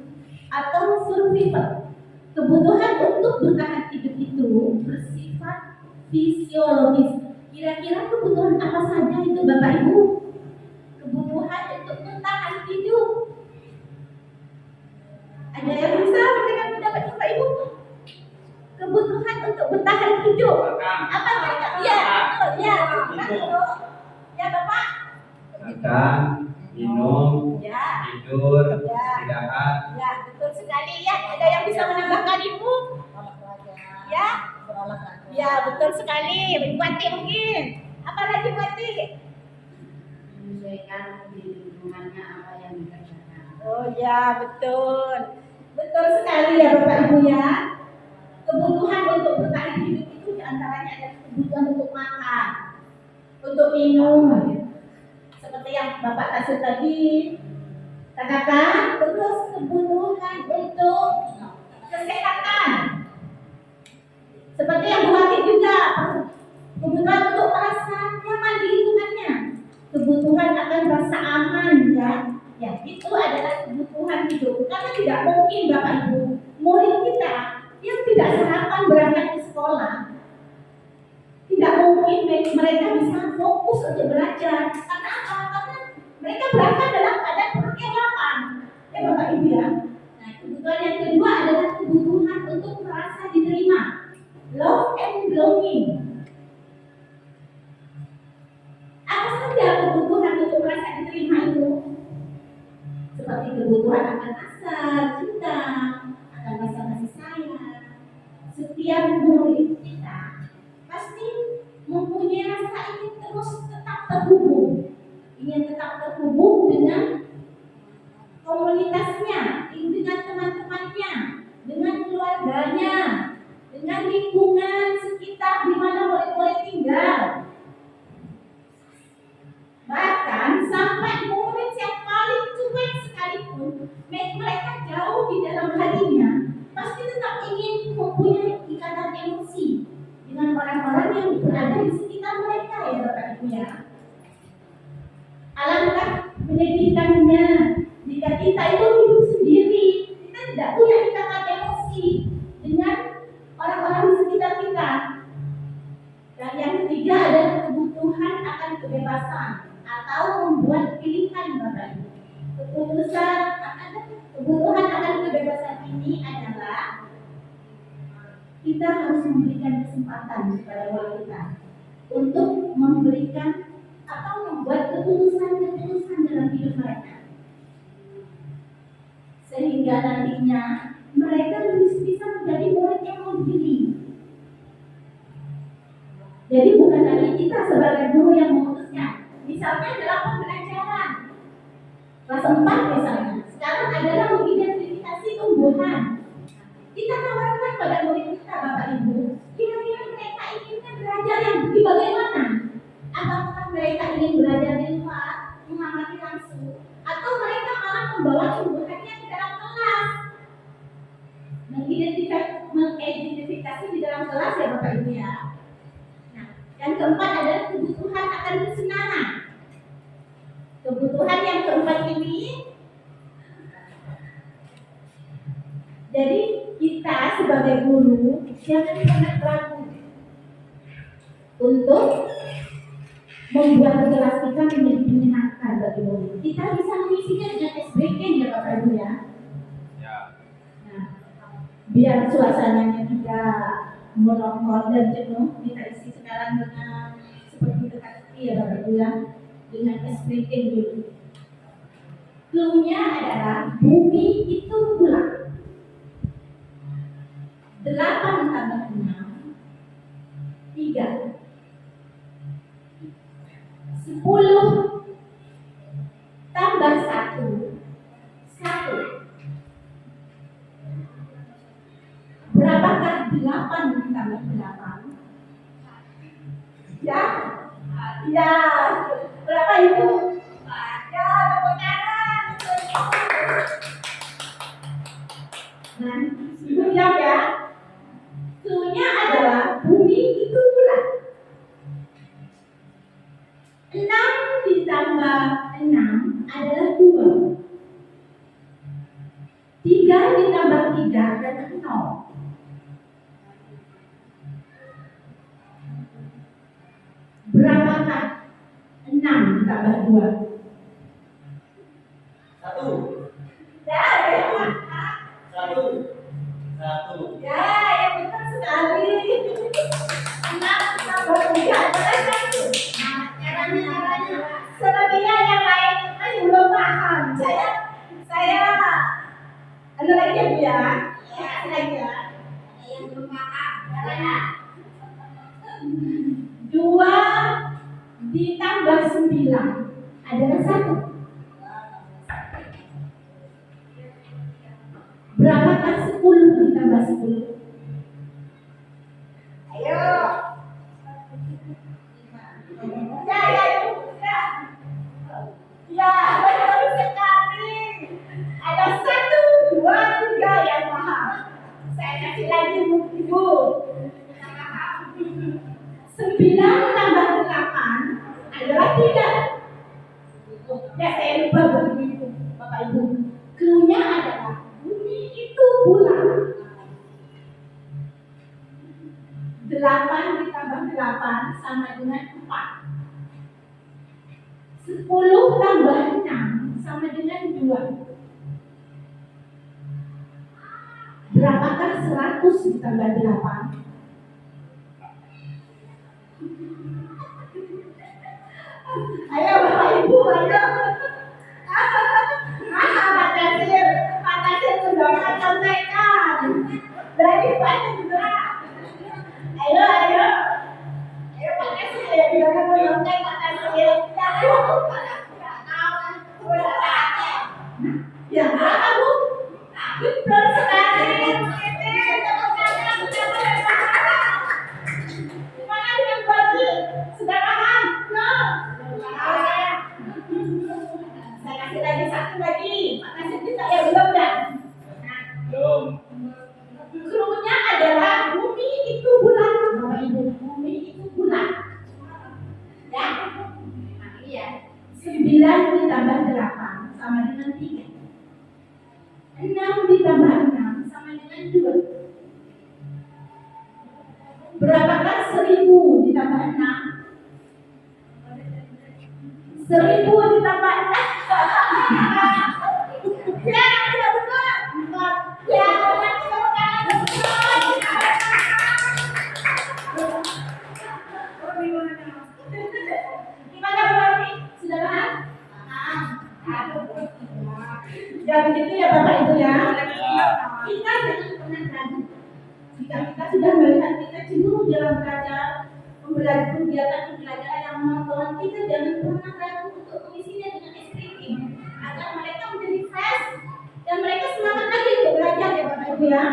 atau survival. Kebutuhan untuk bertahan hidup itu bersifat fisiologis. Kira-kira kebutuhan apa saja itu Bapak Ibu? Kebutuhan untuk bertahan hidup. Ada yang bisa mendengar pendapat Bapak Ibu? Kebutuhan untuk bertahan hidup. Apa mereka? Ya, betul. Ya, betul. Ya Bapak. Makan, minum, Ya. tidur, Ya. istirahat. Ya, betul sekali ya. Ada yang bisa menambahkan Ibu? Ya. Ya, betul sekali. Ibu Ati mungkin. Apa lagi Bu Ati? Menyesuaikan di lingkungannya apa yang dikerjakan. Oh ya, betul. Betul sekali ya Bapak Ibu ya. Kebutuhan untuk bertahan hidup itu diantaranya ada kebutuhan untuk makan, untuk minum, seperti yang Bapak Tasir tadi katakan. Terus kebutuhan untuk kesehatan, seperti yang Bu Ati juga, kebutuhan untuk merasa nyaman di lingkungannya, kebutuhan akan rasa aman ya. Ya, itu adalah kebutuhan hidup. Karena tidak mungkin Bapak Ibu, murid kita yang tidak sarapan berangkat ke sekolah, tidak mungkin mereka bisa fokus untuk belajar. Karena apa? Karena mereka berangkat dalam keadaan perutnya lapar. Ya Bapak Ibu ya. Nah, kebutuhan yang kedua adalah kebutuhan untuk merasa diterima, love and belonging. Apa saja kebutuhan untuk merasa diterima itu? Seperti kebutuhan akan asal, cinta, akan rasa kasih sayang. Setiap murid kita pasti mempunyai rasa ingin terus tetap terhubung, dengan komunitasnya, dengan teman-temannya, dengan keluarganya, dengan lingkungan sekitar di mana murid-murid tinggal. Bahkan sampai murid yang paling cuek sekalipun, mereka jauh di dalam hatinya, pasti tetap ingin mempunyai ikatan emosi dengan orang-orang yang berada di sekitar mereka ya Bapak Ibu ya. Alangkah menyedihkannya jika kita itu hidup sendiri, kita tidak punya ikatan emosi dengan orang-orang di sekitar kita. Dan yang ketiga adalah kebutuhan akan kebebasan atau membuat pilihan Bapak Ibu. Kebutuhan akan kebebasan ini adalah kita harus memberikan kesempatan kepada wali kita untuk memberikan atau membuat keputusan-keputusan dalam hidup mereka, sehingga nantinya mereka bisa menjadi murid yang mandiri. Jadi bukan lagi kita sebagai guru yang memutuskan. Misalnya dalam pembelajaran kelas 4 misalnya, sekarang adalah mengidentifikasi tumbuhan. Kita tawarkan pada murid kita, Bapak Ibu, kira-kira mereka inginnya belajar yang bagaimana? Apakah mereka ingin belajar di luar, mengamati langsung, atau mereka malah membawa tumbuhannya ke dalam kelas? Mengidentifikasi di dalam kelas ya Bapak Ibu ya. Nah, yang keempat adalah kebutuhan akan kesenangan. Kebutuhan yang keempat ini, jadi kita sebagai guru jangan pernah ragu untuk membuat kelas kita menjadi menyenangkan bagi murid. Kita bisa mengisinya dengan SBK ya Bapak Ibu ya. Nah, biar suasananya tidak monoton dan jenuh, kita isi sekarang dengan seperti teka-teki ya Bapak Ibu ya, dengan SBK dulu. Clue-nya adalah bumi itu bulat. 8 tambah 6 3. 10 tambah 1 1. Berapakah 8 tambah 8? Ya? Ya. Berapa itu? Ya, tepuk tangan. Nah, siap ya. Clue-nya adalah bumi itu bulat. 6 ditambah 6 adalah 2. 3 ditambah 3 adalah 0. Berapakah 6 ditambah 2? 1. Ya, ya. 1. 1. Ya, yang benar sekali. 6 tambah 3 adalah 1. Nah, caranya. Sepertinya yang lain masih belum paham. Saya ada lagi ya Bu ya? Ya, ada lagi ya. Yang belum paham, caranya. 2 ditambah 9 adalah 1. Berapakah 10 ditambah 10? Ayo. Ya, Ibu. Ya, betul sekali. Ada 1, 2, 3 yang paham. Saya kasih lagi Ibu. 9 tambah 8 adalah 3. Ya, saya lupa begitu, Bapak Ibu. Clue-nya adalah bumi itu bulat. 8 ditambah 8 sama dengan 4. 10 tambah 6 sama dengan 2. Berapakah 100 ditambah 8? Ayo Bapak Ibu, ayo. Pak Tasir sudah akan sampaikan. Dari banyak juga. Ayo. Ayo Pak Tasir, jangan menyontek Pak Tasir. Ya, kamu betul sekali. Gimana dengan bagi? Sudah paham? Belum? Saya kasih lagi 1 lagi. Pak Tasir bisa ya belum ya? Belum. Clue-nya adalah bumi itu bulat. Bapak Ibu, bumi itu bulat. Ya? Iya. 9 ditambah 8 sama dengan 3. 6 ditambah 6 sama dengan 2. Berapakah 1000 ditambah 6? 1000 ditambah 6. Ya, benar. Ya, benar. Sudah begitu ya Bapak Ibu ya. Kita jangan pernah ragu. Jika kita sudah melihat kita jenuh dalam belajar, kegiatan pembelajaran yang monoton, kita jangan pernah ragu untuk mengisinya dengan eskripsi agar mereka menjadi fresh dan mereka semangat lagi untuk belajar ya Bapak Ibu ya.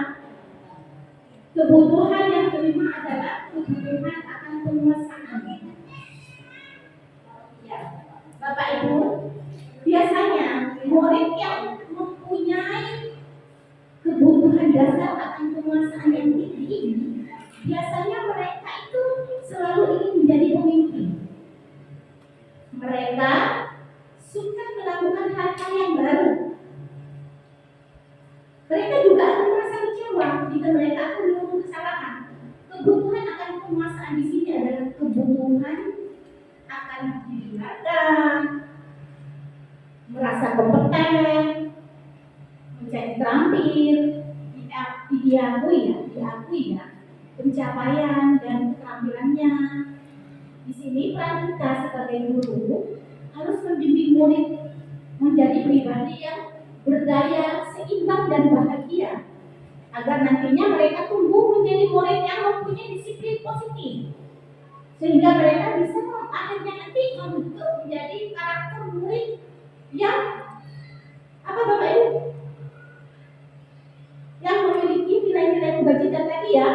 Kebutuhan yang kelima adalah kebutuhan akan penguasaan. Ya, Bapak Ibu, biasanya murid yang mempunyai kebutuhan dasar akan penguasaan yang tinggi, biasanya mereka itu selalu ingin menjadi pemimpin. Mereka suka melakukan hal-hal yang baru. Mereka juga akan merasa kecewa jika mereka akan melakukan kesalahan. Kebutuhan akan penguasaan di sini adalah kebutuhan akan didengarkan, merasa kompeten, menjadi terampil, diakui ya, pencapaian dan keterampilannya. Di sini peran kita sebagai guru harus membimbing murid menjadi pribadi yang berdaya, seimbang dan bahagia, agar nantinya mereka tumbuh menjadi murid yang mempunyai disiplin positif, sehingga mereka bisa akhirnya nanti membentuk menjadi karakter murid yang apa Bapak Ibu? Yang memiliki nilai-nilai kebajikan tadi ya.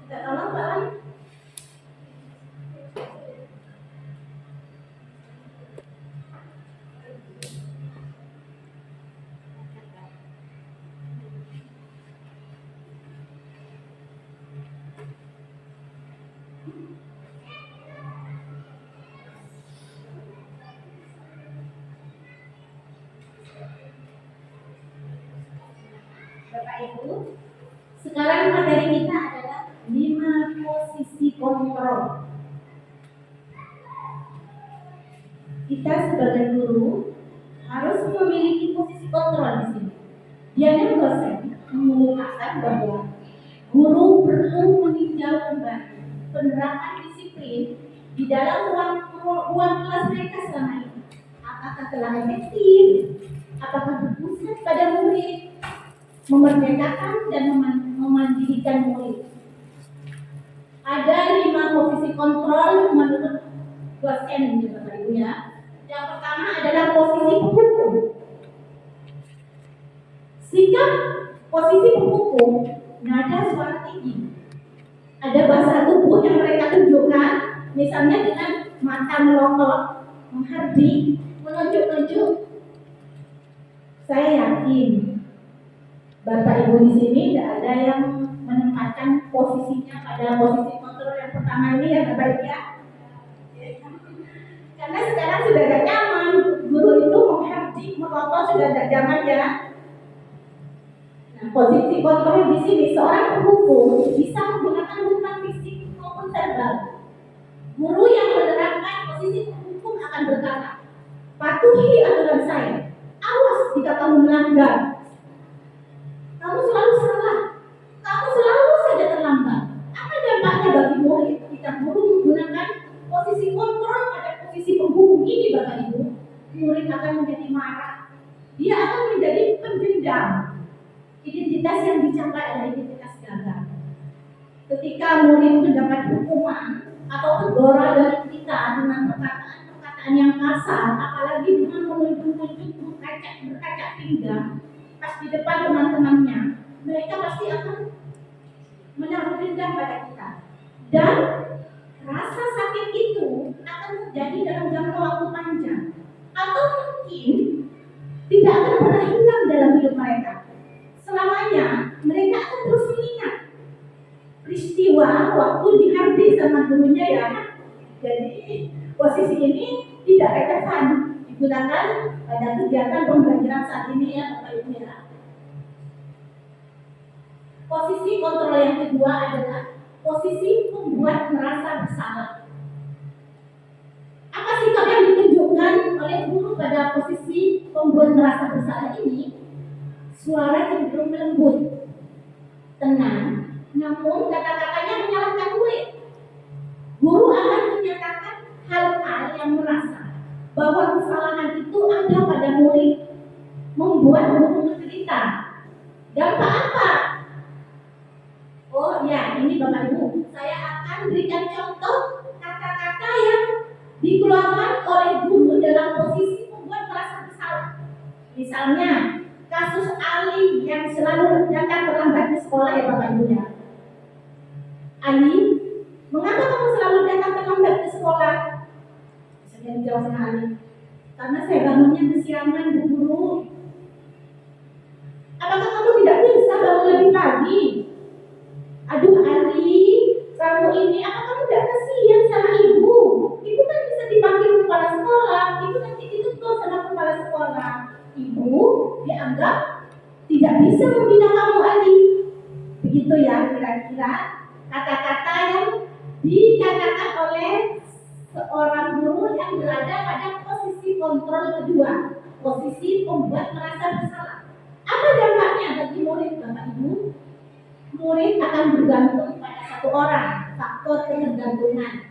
Kita tolong Pak Ali. Bapak Ibu, sekarang materi kita adalah 5 posisi kontrol. Kita sebagai guru harus memiliki posisi kontrol di sini. Diana dosen mengumumkan bahwa guru perlu meninjau kembali penerapan disiplin di dalam ruang kelas mereka selama ini. Apakah telah efektif? Apakah berpusat pada murid? Memerdekakan dan memandirikan murid. Ada 5 posisi kontrol menurut dosen Bapak Ibu ya. Yang pertama adalah posisi penghukum. Sikap posisi penghukum, nada suara tinggi. Ada bahasa tubuh yang mereka tunjukkan, misalnya dengan mata melongot, menghardik, menunjuk-nunjuk. Saya yakin Bapak Ibu di sini tidak ada yang menempatkan posisinya pada posisi kontrol yang pertama ini ya Bapak Ibu ya. Karena sekarang sudah tidak nyaman, guru itu menghardik, melotot sudah tidak nyaman ya. Nah, posisi kontrol di sini seorang penghukum bisa menggunakan umpan fisik maupun verbal. Guru yang menerapkan posisi penghukum akan berkata, patuhi aturan saya. Awas jika kamu melanggar. Kamu selalu salah. Kamu selalu saja terlambat. Apa dampaknya bagi murid jika guru menggunakan posisi kontrol pada posisi penghukum ini Bapak Ibu? Murid akan menjadi marah. Dia akan menjadi pendendam. Identitas yang dicapai adalah identitas gagal. Ketika murid mendapat hukuman atau teguran dari kita dengan perkataan yang kasar, apalagi dengan menunjuk-nunjuk berkaca pinggang pas di depan teman-temannya, mereka pasti akan menaruh dendam pada kita. Dan rasa sakit itu akan terjadi dalam jangka waktu panjang, atau mungkin tidak akan pernah hilang dalam hidup mereka. Selamanya mereka akan terus mengingat peristiwa waktu dihardik sama gurunya ya. Jadi posisi ini tidak relevan digunakan pada kegiatan pembelajaran saat ini ya Bapak Ibu ya. Posisi kontrol yang kedua adalah posisi membuat merasa bersalah. Apa sikap yang ditunjukkan oleh guru pada posisi membuat merasa bersalah ini? Suara cenderung lembut, tenang, namun kata-katanya menyalahkan murid. Guru akan menyatakan hal-hal yang merasa bahwa kesalahan itu ada pada murid, membuat guru menderita. Dampak apa? Oh ya, ini Bapak Ibu, saya akan berikan contoh kata-kata yang dikeluarkan oleh guru dalam posisi membuat merasa bersalah. Misalnya, kasus Ali yang selalu datang terlambat di sekolah ya Bapak Ibu ya. Ali, mengapa kamu selalu datang terlambat ke sekolah? Saya jawab sama Ali, karena saya bangunnya kesiangan Bu Guru. Apakah kamu tidak bisa bangun lebih pagi? Aduh Ali, kamu ini, apa kamu tidak kasihan sama ibu? Ibu kan bisa dipanggil kepala sekolah, ibu nanti dituntut sama kepala sekolah. Ibu dianggap tidak bisa membina kamu Ali. Begitu ya kira-kira kata-kata yang dikatakan oleh seorang guru yang berada pada posisi kontrol kedua, posisi membuat merasa bersalah. Apa dampaknya bagi murid Bapak Ibu? Murid akan bergantung pada satu orang, faktor ketergantungan.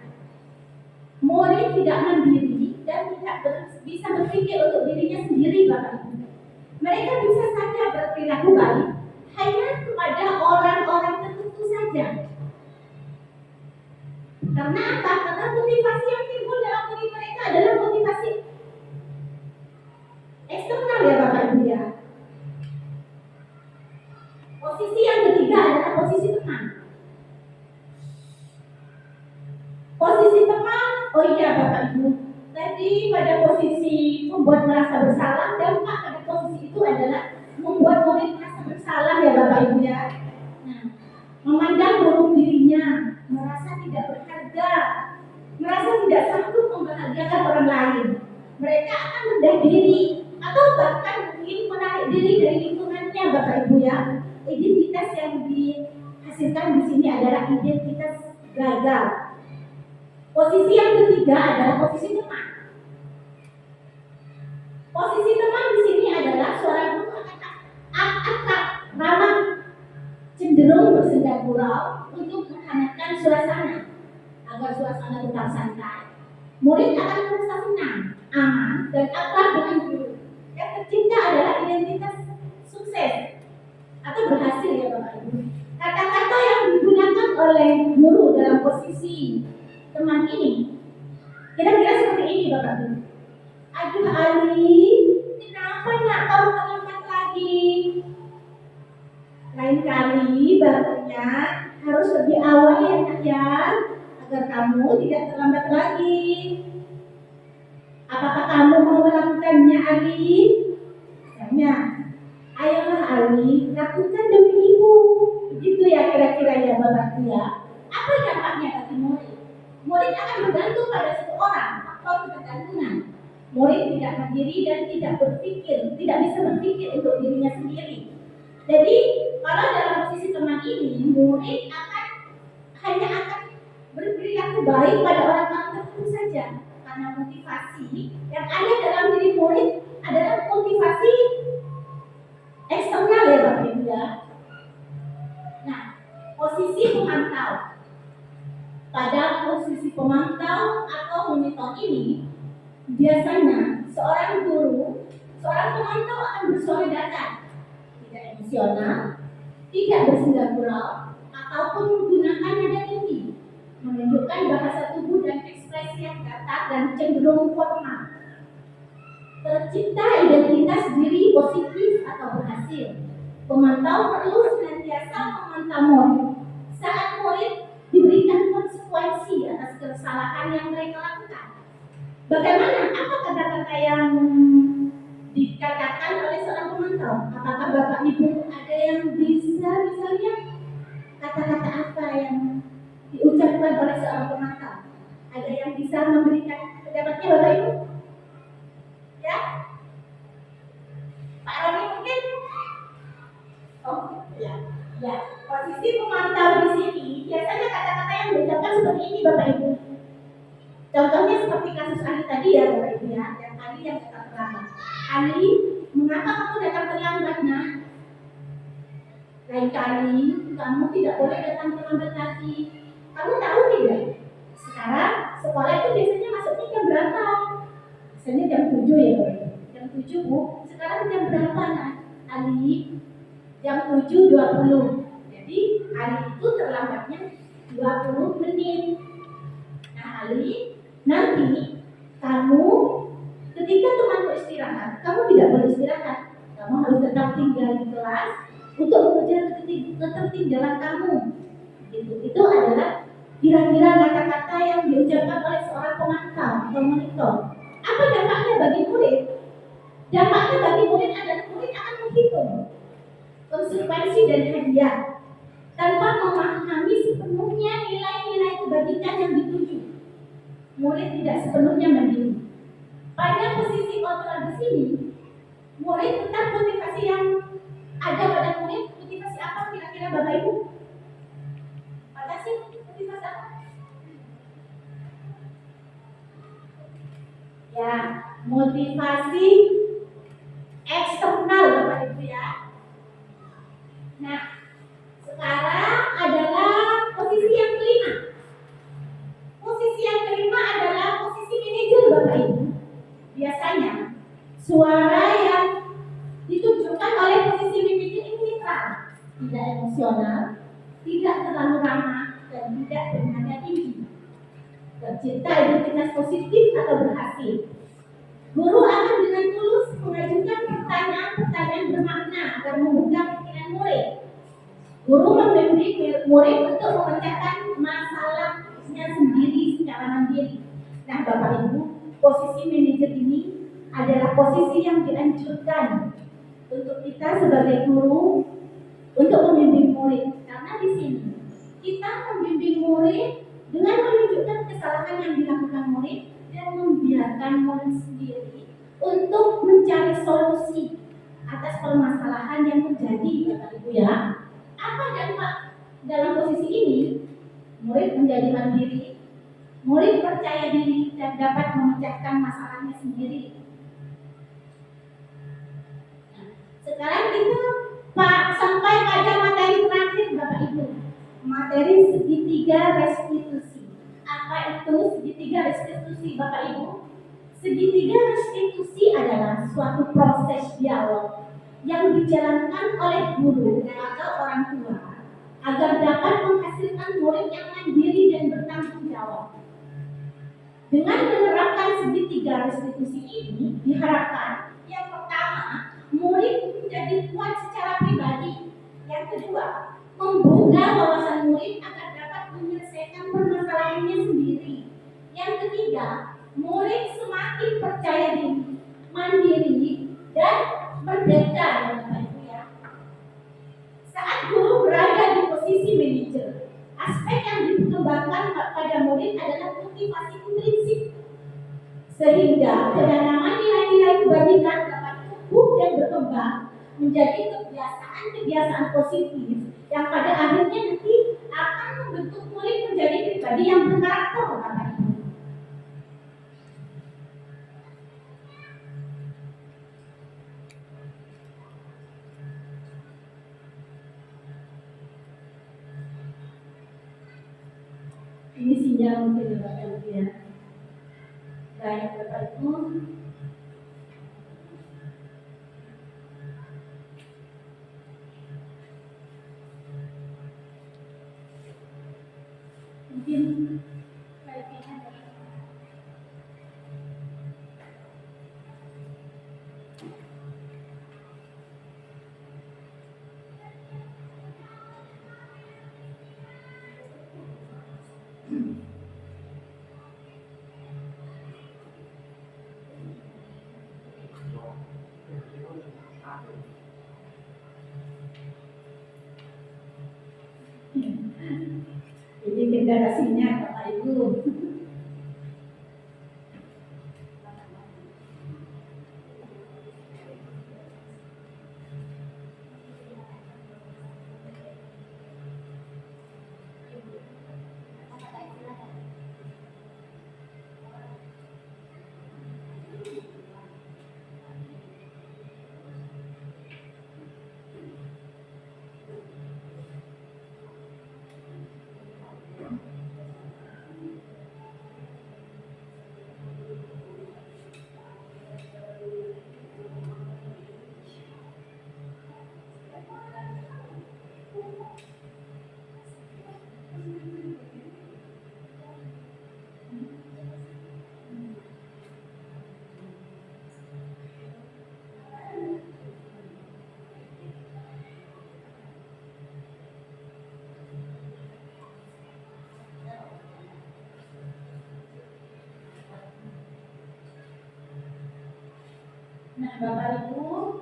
Murid tidak mandiri dan tidak bisa berpikir untuk dirinya sendiri Bapak Ibu. Mereka bisa saja berperilaku baik hanya kepada orang-orang tertentu saja. Karena apa? Karena motivasi yang timbul dalam diri mereka adalah motivasi eksternal ya Bapak Ibu ya. Posisi yang ketiga adalah posisi teman. Posisi teman, oh iya Bapak Ibu, tadi pada posisi membuat merasa bersalah, dampak pada posisi itu adalah membuat murid merasa bersalah ya Bapak Ibu ya. Nah, memandang buruk dirinya, merasa tidak berharga, merasa tidak sanggup membahagiakan orang lain. Mereka akan rendah diri atau bahkan mungkin menarik diri dari lingkungannya Bapak Ibu ya. Identitas yang dihasilkan di sini adalah identitas gagal. Posisi yang ketiga adalah posisi teman. Posisi teman di sini adalah suara guru akrab, ramah, cenderung bersenda gurau untuk menghangatkan suasana agar suasana tetap santai. Murid akan merasa senang, aman, dan akrab dengan guru. Yang tercipta adalah identitas sukses atau berhasil ya Bapak Ibu. Kata-kata yang digunakan oleh guru dalam posisi teman ini kira-kira seperti ini Bapak Ibu. Aduh Ali, kenapa nak kamu terlambat lagi? Lain kali bangunnya harus lebih awal ya nak ya, agar kamu tidak terlambat lagi. Apakah kamu mau melakukannya Ali? Tanya. Ayolah Ali, lakukan demi ibu. Begitu ya kira-kira ya Bapak Ibu ya. Apa dampaknya bagi murid? Murid akan bergantung pada satu orang, faktor ketergantungan. Murid tidak mandiri dan tidak bisa berpikir untuk dirinya sendiri. Jadi kalau dalam posisi teman ini, murid hanya akan berperilaku baik pada orang-orang tertentu saja. Karena motivasi yang ada dalam diri murid adalah motivasi eksternal ya Bapak Ibu ya. Nah, posisi pemantau. Pada posisi pemantau atau monitor ini, biasanya seorang pemantau akan bersuara datar, tidak emosional, tidak bersenda gurau, ataupun menggunakan nada tinggi, menunjukkan bahasa tubuh dan ekspresi yang datar dan cenderung formal. Tercipta identitas diri positif atau berhasil. Pemantau perlu senantiasa memantau murid. Saat murid diberikan konsekuensi atas kesalahan yang mereka lakukan. Bagaimana? Apa kata-kata yang dikatakan oleh seorang pemantau? Apakah Bapak Ibu ada yang bisa misalnya kata-kata apa yang diucapkan oleh seorang pemantau? Ada yang bisa memberikan pendapatnya Bapak Ibu? Ya? Pak Roni mungkin? Oh, ya. Ya, posisi pemantau di sini biasanya kata-kata yang diucapkan seperti ini Bapak Ibu. Contohnya seperti kasus Ali tadi ya Bapak Ibu ya, yang Ali yang datang terlambat. Ali, mengapa kamu datang terlambat nak? Lain kali kamu tidak boleh datang terlambat lagi. Kamu tahu tidak? Sekarang sekolah itu biasanya masuknya jam berapa? Biasanya jam 7 ya Bapak Ibu. Jam 7 Bu. Sekarang jam berapa nak? Ali? Jam 7.20. Jadi Ali itu terlambatnya 20 menit. Nah Ali, nanti kamu ketika temanmu istirahat, kamu tidak boleh istirahat. Kamu harus tetap tinggal di kelas untuk mengejar ketertinggalan kamu. Itu adalah kira-kira kata-kata yang diucapkan oleh seorang pemantau atau monitor. Apa dampaknya bagi murid? Dampaknya bagi murid adalah murid akan menghitung konsekuensi dan hadiah tanpa memahami sepenuhnya nilai-nilai kebajikan yang dituju. Murid tidak sepenuhnya mandiri. Pada posisi kontrol di sini, murid tetap motivasi yang ada pada murid. Motivasi apa kira-kira Bapak Ibu? Apa sih motivasi apa? Ya, motivasi eksternal Bapak Ibu ya. Nah, sekarang adalah posisi yang kelima. Posisi yang kelima adalah posisi manajer Bapak Ibu. Biasanya suara yang ditunjukkan oleh posisi manajer ini netral, tidak emosional, tidak terlalu ramah, dan tidak bernada tinggi. Tercipta identitas positif atau berhasil. Guru akan dengan tulus mengajukan pertanyaan-pertanyaan bermakna agar membuka pikiran murid. Guru membimbing murid untuk memecahkan masalahnya sendiri secara mandiri. Nah, Bapak Ibu, posisi manajer ini adalah posisi yang dianjurkan untuk kita sebagai guru untuk membimbing murid. Karena di sini kita membimbing murid dengan menunjukkan kesalahan yang dilakukan murid dan membiarkan murid sendiri untuk mencari solusi atas permasalahan yang terjadi, Bapak Ibu ya. Apa dampak dalam posisi ini? Murid menjadi mandiri, murid percaya diri dan dapat memecahkan masalahnya sendiri. Nah, sekarang kita sampai pada materi terakhir Bapak Ibu. Materi segitiga restitusi. Apa itu segitiga restitusi Bapak Ibu? Segitiga restitusi adalah suatu proses dialog yang dijalankan oleh guru atau orang tua agar dapat menghasilkan murid yang mandiri dan bertanggung jawab. Dengan menerapkan segitiga restitusi ini, diharapkan yang pertama, murid menjadi kuat secara pribadi. Yang kedua, membuka wawasan murid agar dapat menyelesaikan permasalahannya sendiri. Yang ketiga, murid semakin percaya diri, mandiri, dan merdeka ya Bapak Ibu ya. Saat guru berada di posisi manajer, aspek yang dikembangkan pada murid adalah motivasi intrinsik, sehingga penanaman nilai-nilai kebajikan dapat tumbuh dan berkembang menjadi kebiasaan-kebiasaan positif yang pada akhirnya nanti akan membentuk murid menjadi pribadi yang berkarakter Bapak Ibu. Ini sinyal mungkin Bapak Ibu ya. Baik Bapak Ibu. Mungkin baiknya ini generasinya Bapak Ibu. Nah, Bapak Ibu,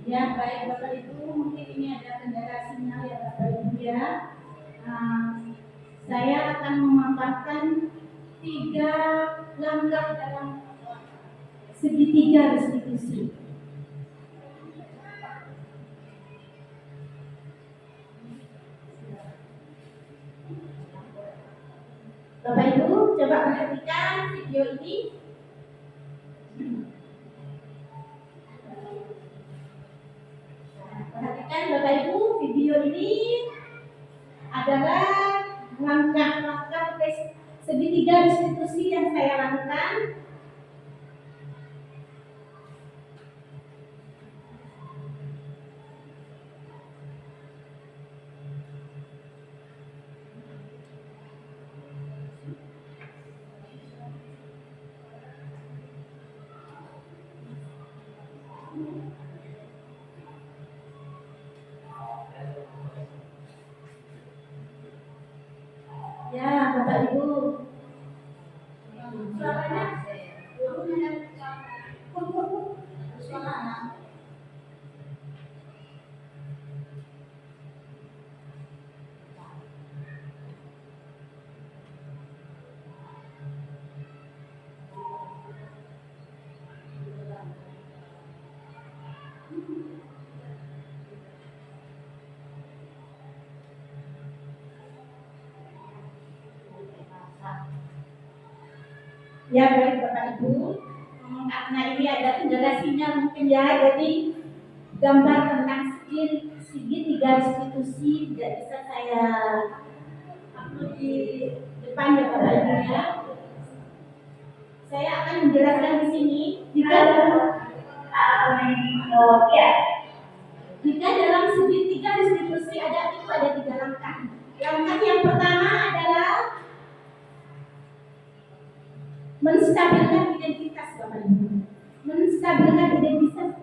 ya baik Bapak Ibu, mungkin ini ada kendala sinyal ya Bapak Ibu ya. Saya akan memaparkan 3 langkah dalam segitiga restitusi. Bapak Ibu coba perhatikan video ini. Perhatikan Bapak Ibu, video ini adalah langkah-langkah segitiga restitusi yang saya lakukan. Ya, Bapak Ibu. Suaranya ya baik Bapak Ibu, karena ini ada kendala sinyal mungkin ya, jadi gambar tentang segitiga restitusi tidak bisa saya upload di depan ya Bapak Ibu ya. Saya akan menjelaskan di sini jika dalam segitiga restitusi ada 3 langkah. Langkah yang pertama adalah menstabilkan identitas Bapak Ibu. Menstabilkan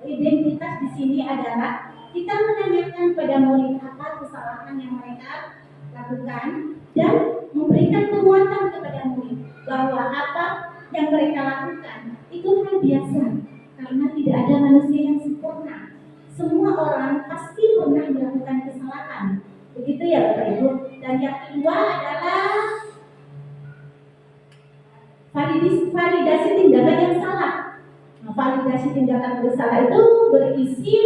identitas di sini adalah kita menanyakan pada murid apa kesalahan yang mereka lakukan dan memberikan penguatan kepada murid bahwa apa yang mereka lakukan itu hal biasa karena tidak ada manusia yang sempurna. Semua orang pasti pernah melakukan kesalahan. Begitu ya Bapak Ibu. Dan yang kedua adalah validasi tindakan yang salah. Nah, validasi tindakan bersalah itu berisi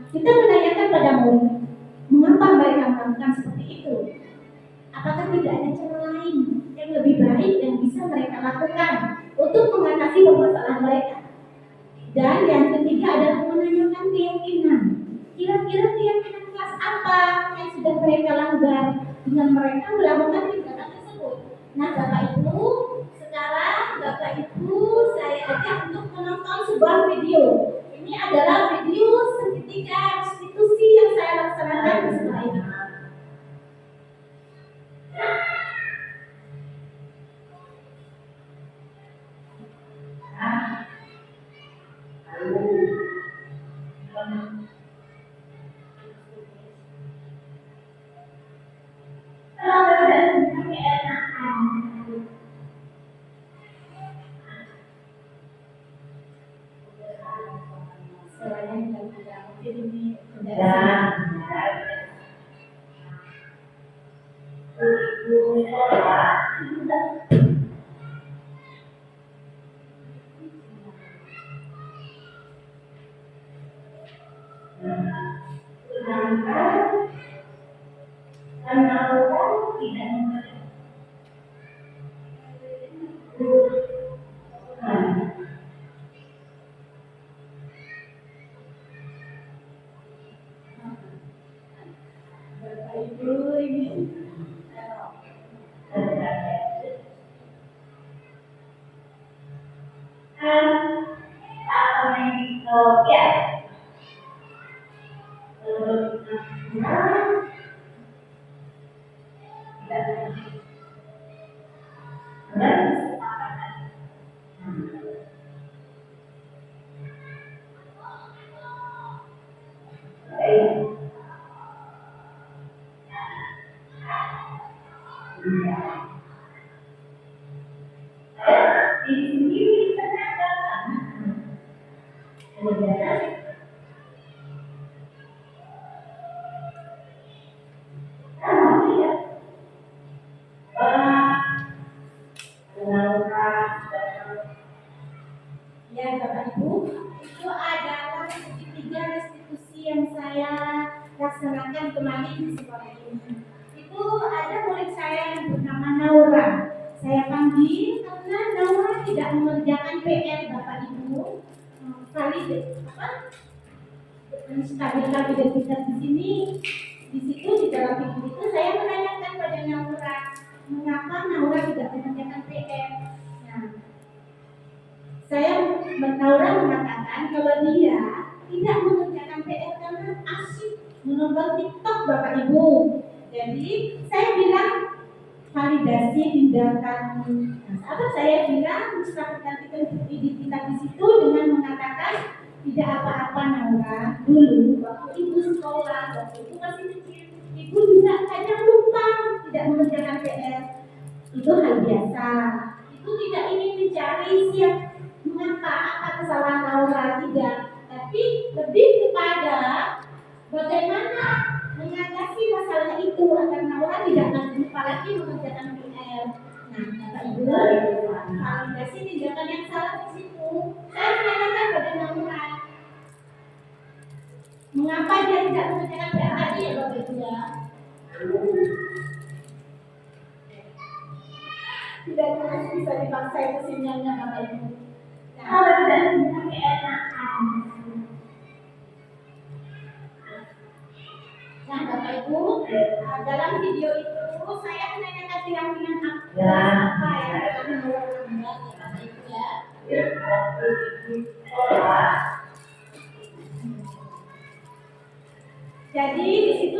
kita menanyakan pada murid mengapa mereka melakukan seperti itu. Apakah tidak ada cara lain yang lebih baik yang bisa mereka lakukan untuk mengatasi permasalahan mereka. Dan yang ketiga adalah menanyakan keyakinan. Kira-kira keyakinan kelas apa yang sudah mereka langgar dengan mereka melakukan tindakan tersebut. Nah Bapak Ibu, sekarang Bapak Ibu saya ajak untuk menonton sebuah video. Ini adalah video segitiga restitusi yang saya laksanakan di sekolah ini. Ya, Bapak Ibu, itu adalah segitiga restitusi yang saya laksanakan kemarin di sekolah ini. Itu ada murid saya yang bernama Naura. Saya panggil karena Naura tidak mengerjakan PR, Bapak Ibu. Sekali-kali kita di sini, di situ di dalam video itu saya menanyakan pada Naura, mengapa Naura tidak mengerjakan PR. Nah, Naura mengatakan kalau dia tidak mengerjakan PR karena asyik menonton TikTok, Bapak Ibu. Jadi saya bilang validasi tindakan. Apa saya bilang menstabilkan identitas di situ dengan mengatakan tidak apa-apa Naura. Dulu waktu ibu sekolah, waktu ibu masih kecil, ibu juga kadang lupa tidak mengerjakan PR. Itu hal biasa. Itu tidak ingin mencari mengapa apa kesalahan Naura, tidak, tapi lebih kepada bagaimana mengatasi masalah itu agar Naura tidak lupa lagi mengerjakan PR. Nah, Bapak Ibu, validasi tindakan yang salah di situ. Saya menanyakan pada Naura, mengapa dia tidak mengerjakan PR tadi ya Bapak Ibu ya? Tidak bisa dipaksa itu sinyalnya Bapak Ibu. Nah, Bapak Ibu, dalam video itu saya menanyakan keyakinan apa yang akan melakukan Bapak Ibu ya. Jadi di situ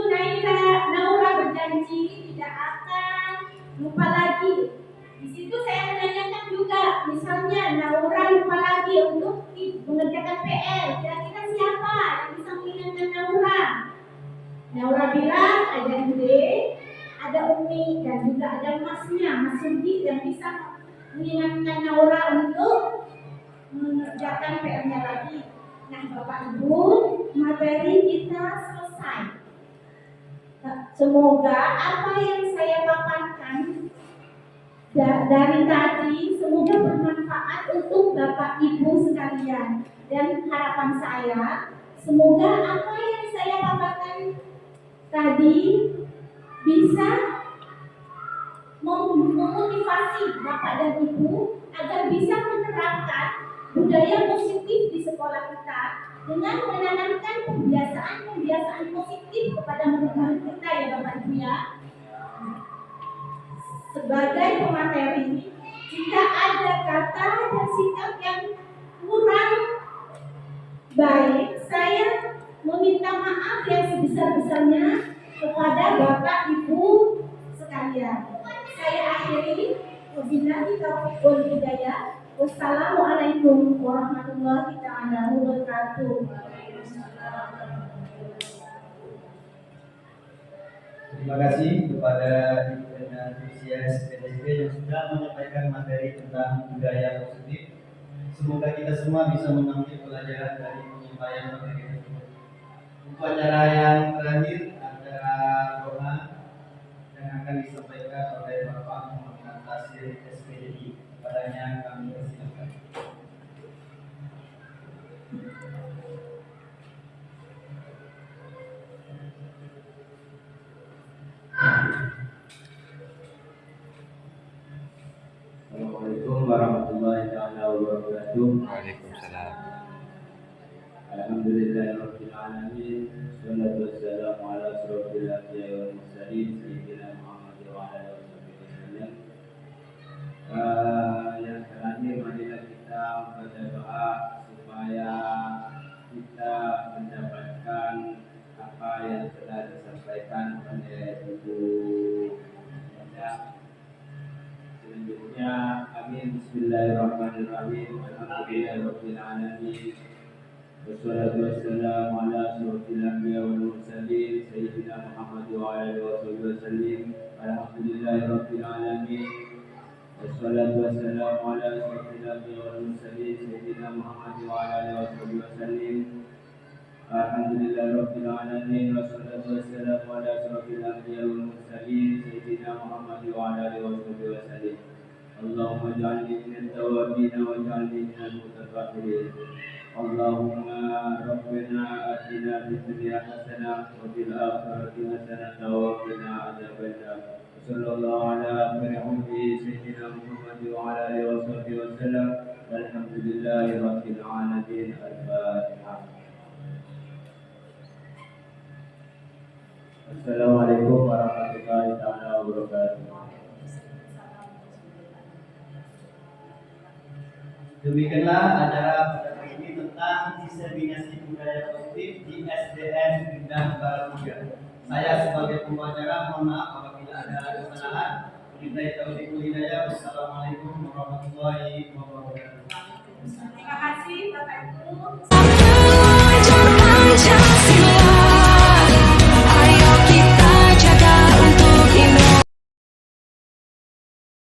Naura berjanji tidak akan lupa lagi. Di situ saya menanyakan juga, misalnya Naura lupa lagi untuk mengerjakan PR, kira-kira siapa yang bisa mengingatkan Naura? Naura bilang ada Bude, ada Umi, dan juga ada Masnya, Mas Sugi yang bisa mengingatkan Naura untuk mengerjakan PR-nya lagi. Nah, Bapak Ibu, materi kita selesai. Semoga apa yang saya paparkan dari tadi semoga bermanfaat untuk Bapak Ibu sekalian. Dan harapan saya, semoga apa yang saya paparkan tadi bisa memotivasi Bapak dan Ibu agar bisa menerapkan budaya positif di sekolah kita dengan menanamkan kebiasaan positif kepada murid-murid kita ya Bapak Ibu ya. Sebagai pemateri, jika ada kata dan sikap yang kurang baik, saya meminta maaf yang sebesar-besarnya kepada Bapak Ibu sekalian. Saya akhiri, wabillahi taufiq wal hidayah. Wassalamualaikum warahmatullahi wabarakatuh. Terima kasih kepada Ibu Ena Lucia SPDSP yang sudah menyampaikan materi tentang budaya positif. Semoga kita semua bisa mengambil pelajaran dari penyampaian materi tersebut. Untuk acara yang terakhir, acara doa yang akan disampaikan oleh Bapak Muhammad Tasir SPDI. Padanya kami persilakan. wabarakatuh. Waalaikumsalam. Alhamdulillahirabbil alamin. Wassalatu wassalamu ala asyrofil anbiya'i wal mursalin sayyidina Muhammad wa ala alihi wasallam. Yang terakhir marilah kita membaca doa supaya kita mendapatkan apa yang telah disampaikan oleh Ibu Enda. Selanjutnya, amin. Bismillahirrahmanirrahim. Alhamdulillahirabbil alamin. Wassalatu wassalamu ala asyrofil anbiya'i wal mursalin sayyidina Muhammad wa ala alihi wasallam. Alhamdulillahirabbil alamin. Wassalatu wassalamu ala asyrofil anbiya'i wal mursalin sayyidina Muhammad wa ala alihi wasallam. Alhamdulillahirabbil alamin. Wassalatu wassalamu ala asyrofil anbiya'i wal mursalin sayyidina Muhammad wa ala alihi wasallam. Allahumma ij'alni minat tawabin waj'alni minal mutatahhirin. Allahumma rabbana atina fid dunya hasanah wa fil akhirati hasanah wa qina adzabannar. Sallallahu ala Muhammadin sayyidina Muhammad wa ala alihi wasallam. Walhamdulillahi rabbil alamin. Al-Fatihah. Assalamualaikum warahmatullahi wabarakatuh. Demikianlah acara pada hari ini tentang diseminasi budaya positif di SDN Bintang Baramuda. Saya sebagai pembicara mohon maaf apabila ada kesalahan. Wabillahi taufiq wal hidayah. Wassalamualaikum warahmatullahi wabarakatuh.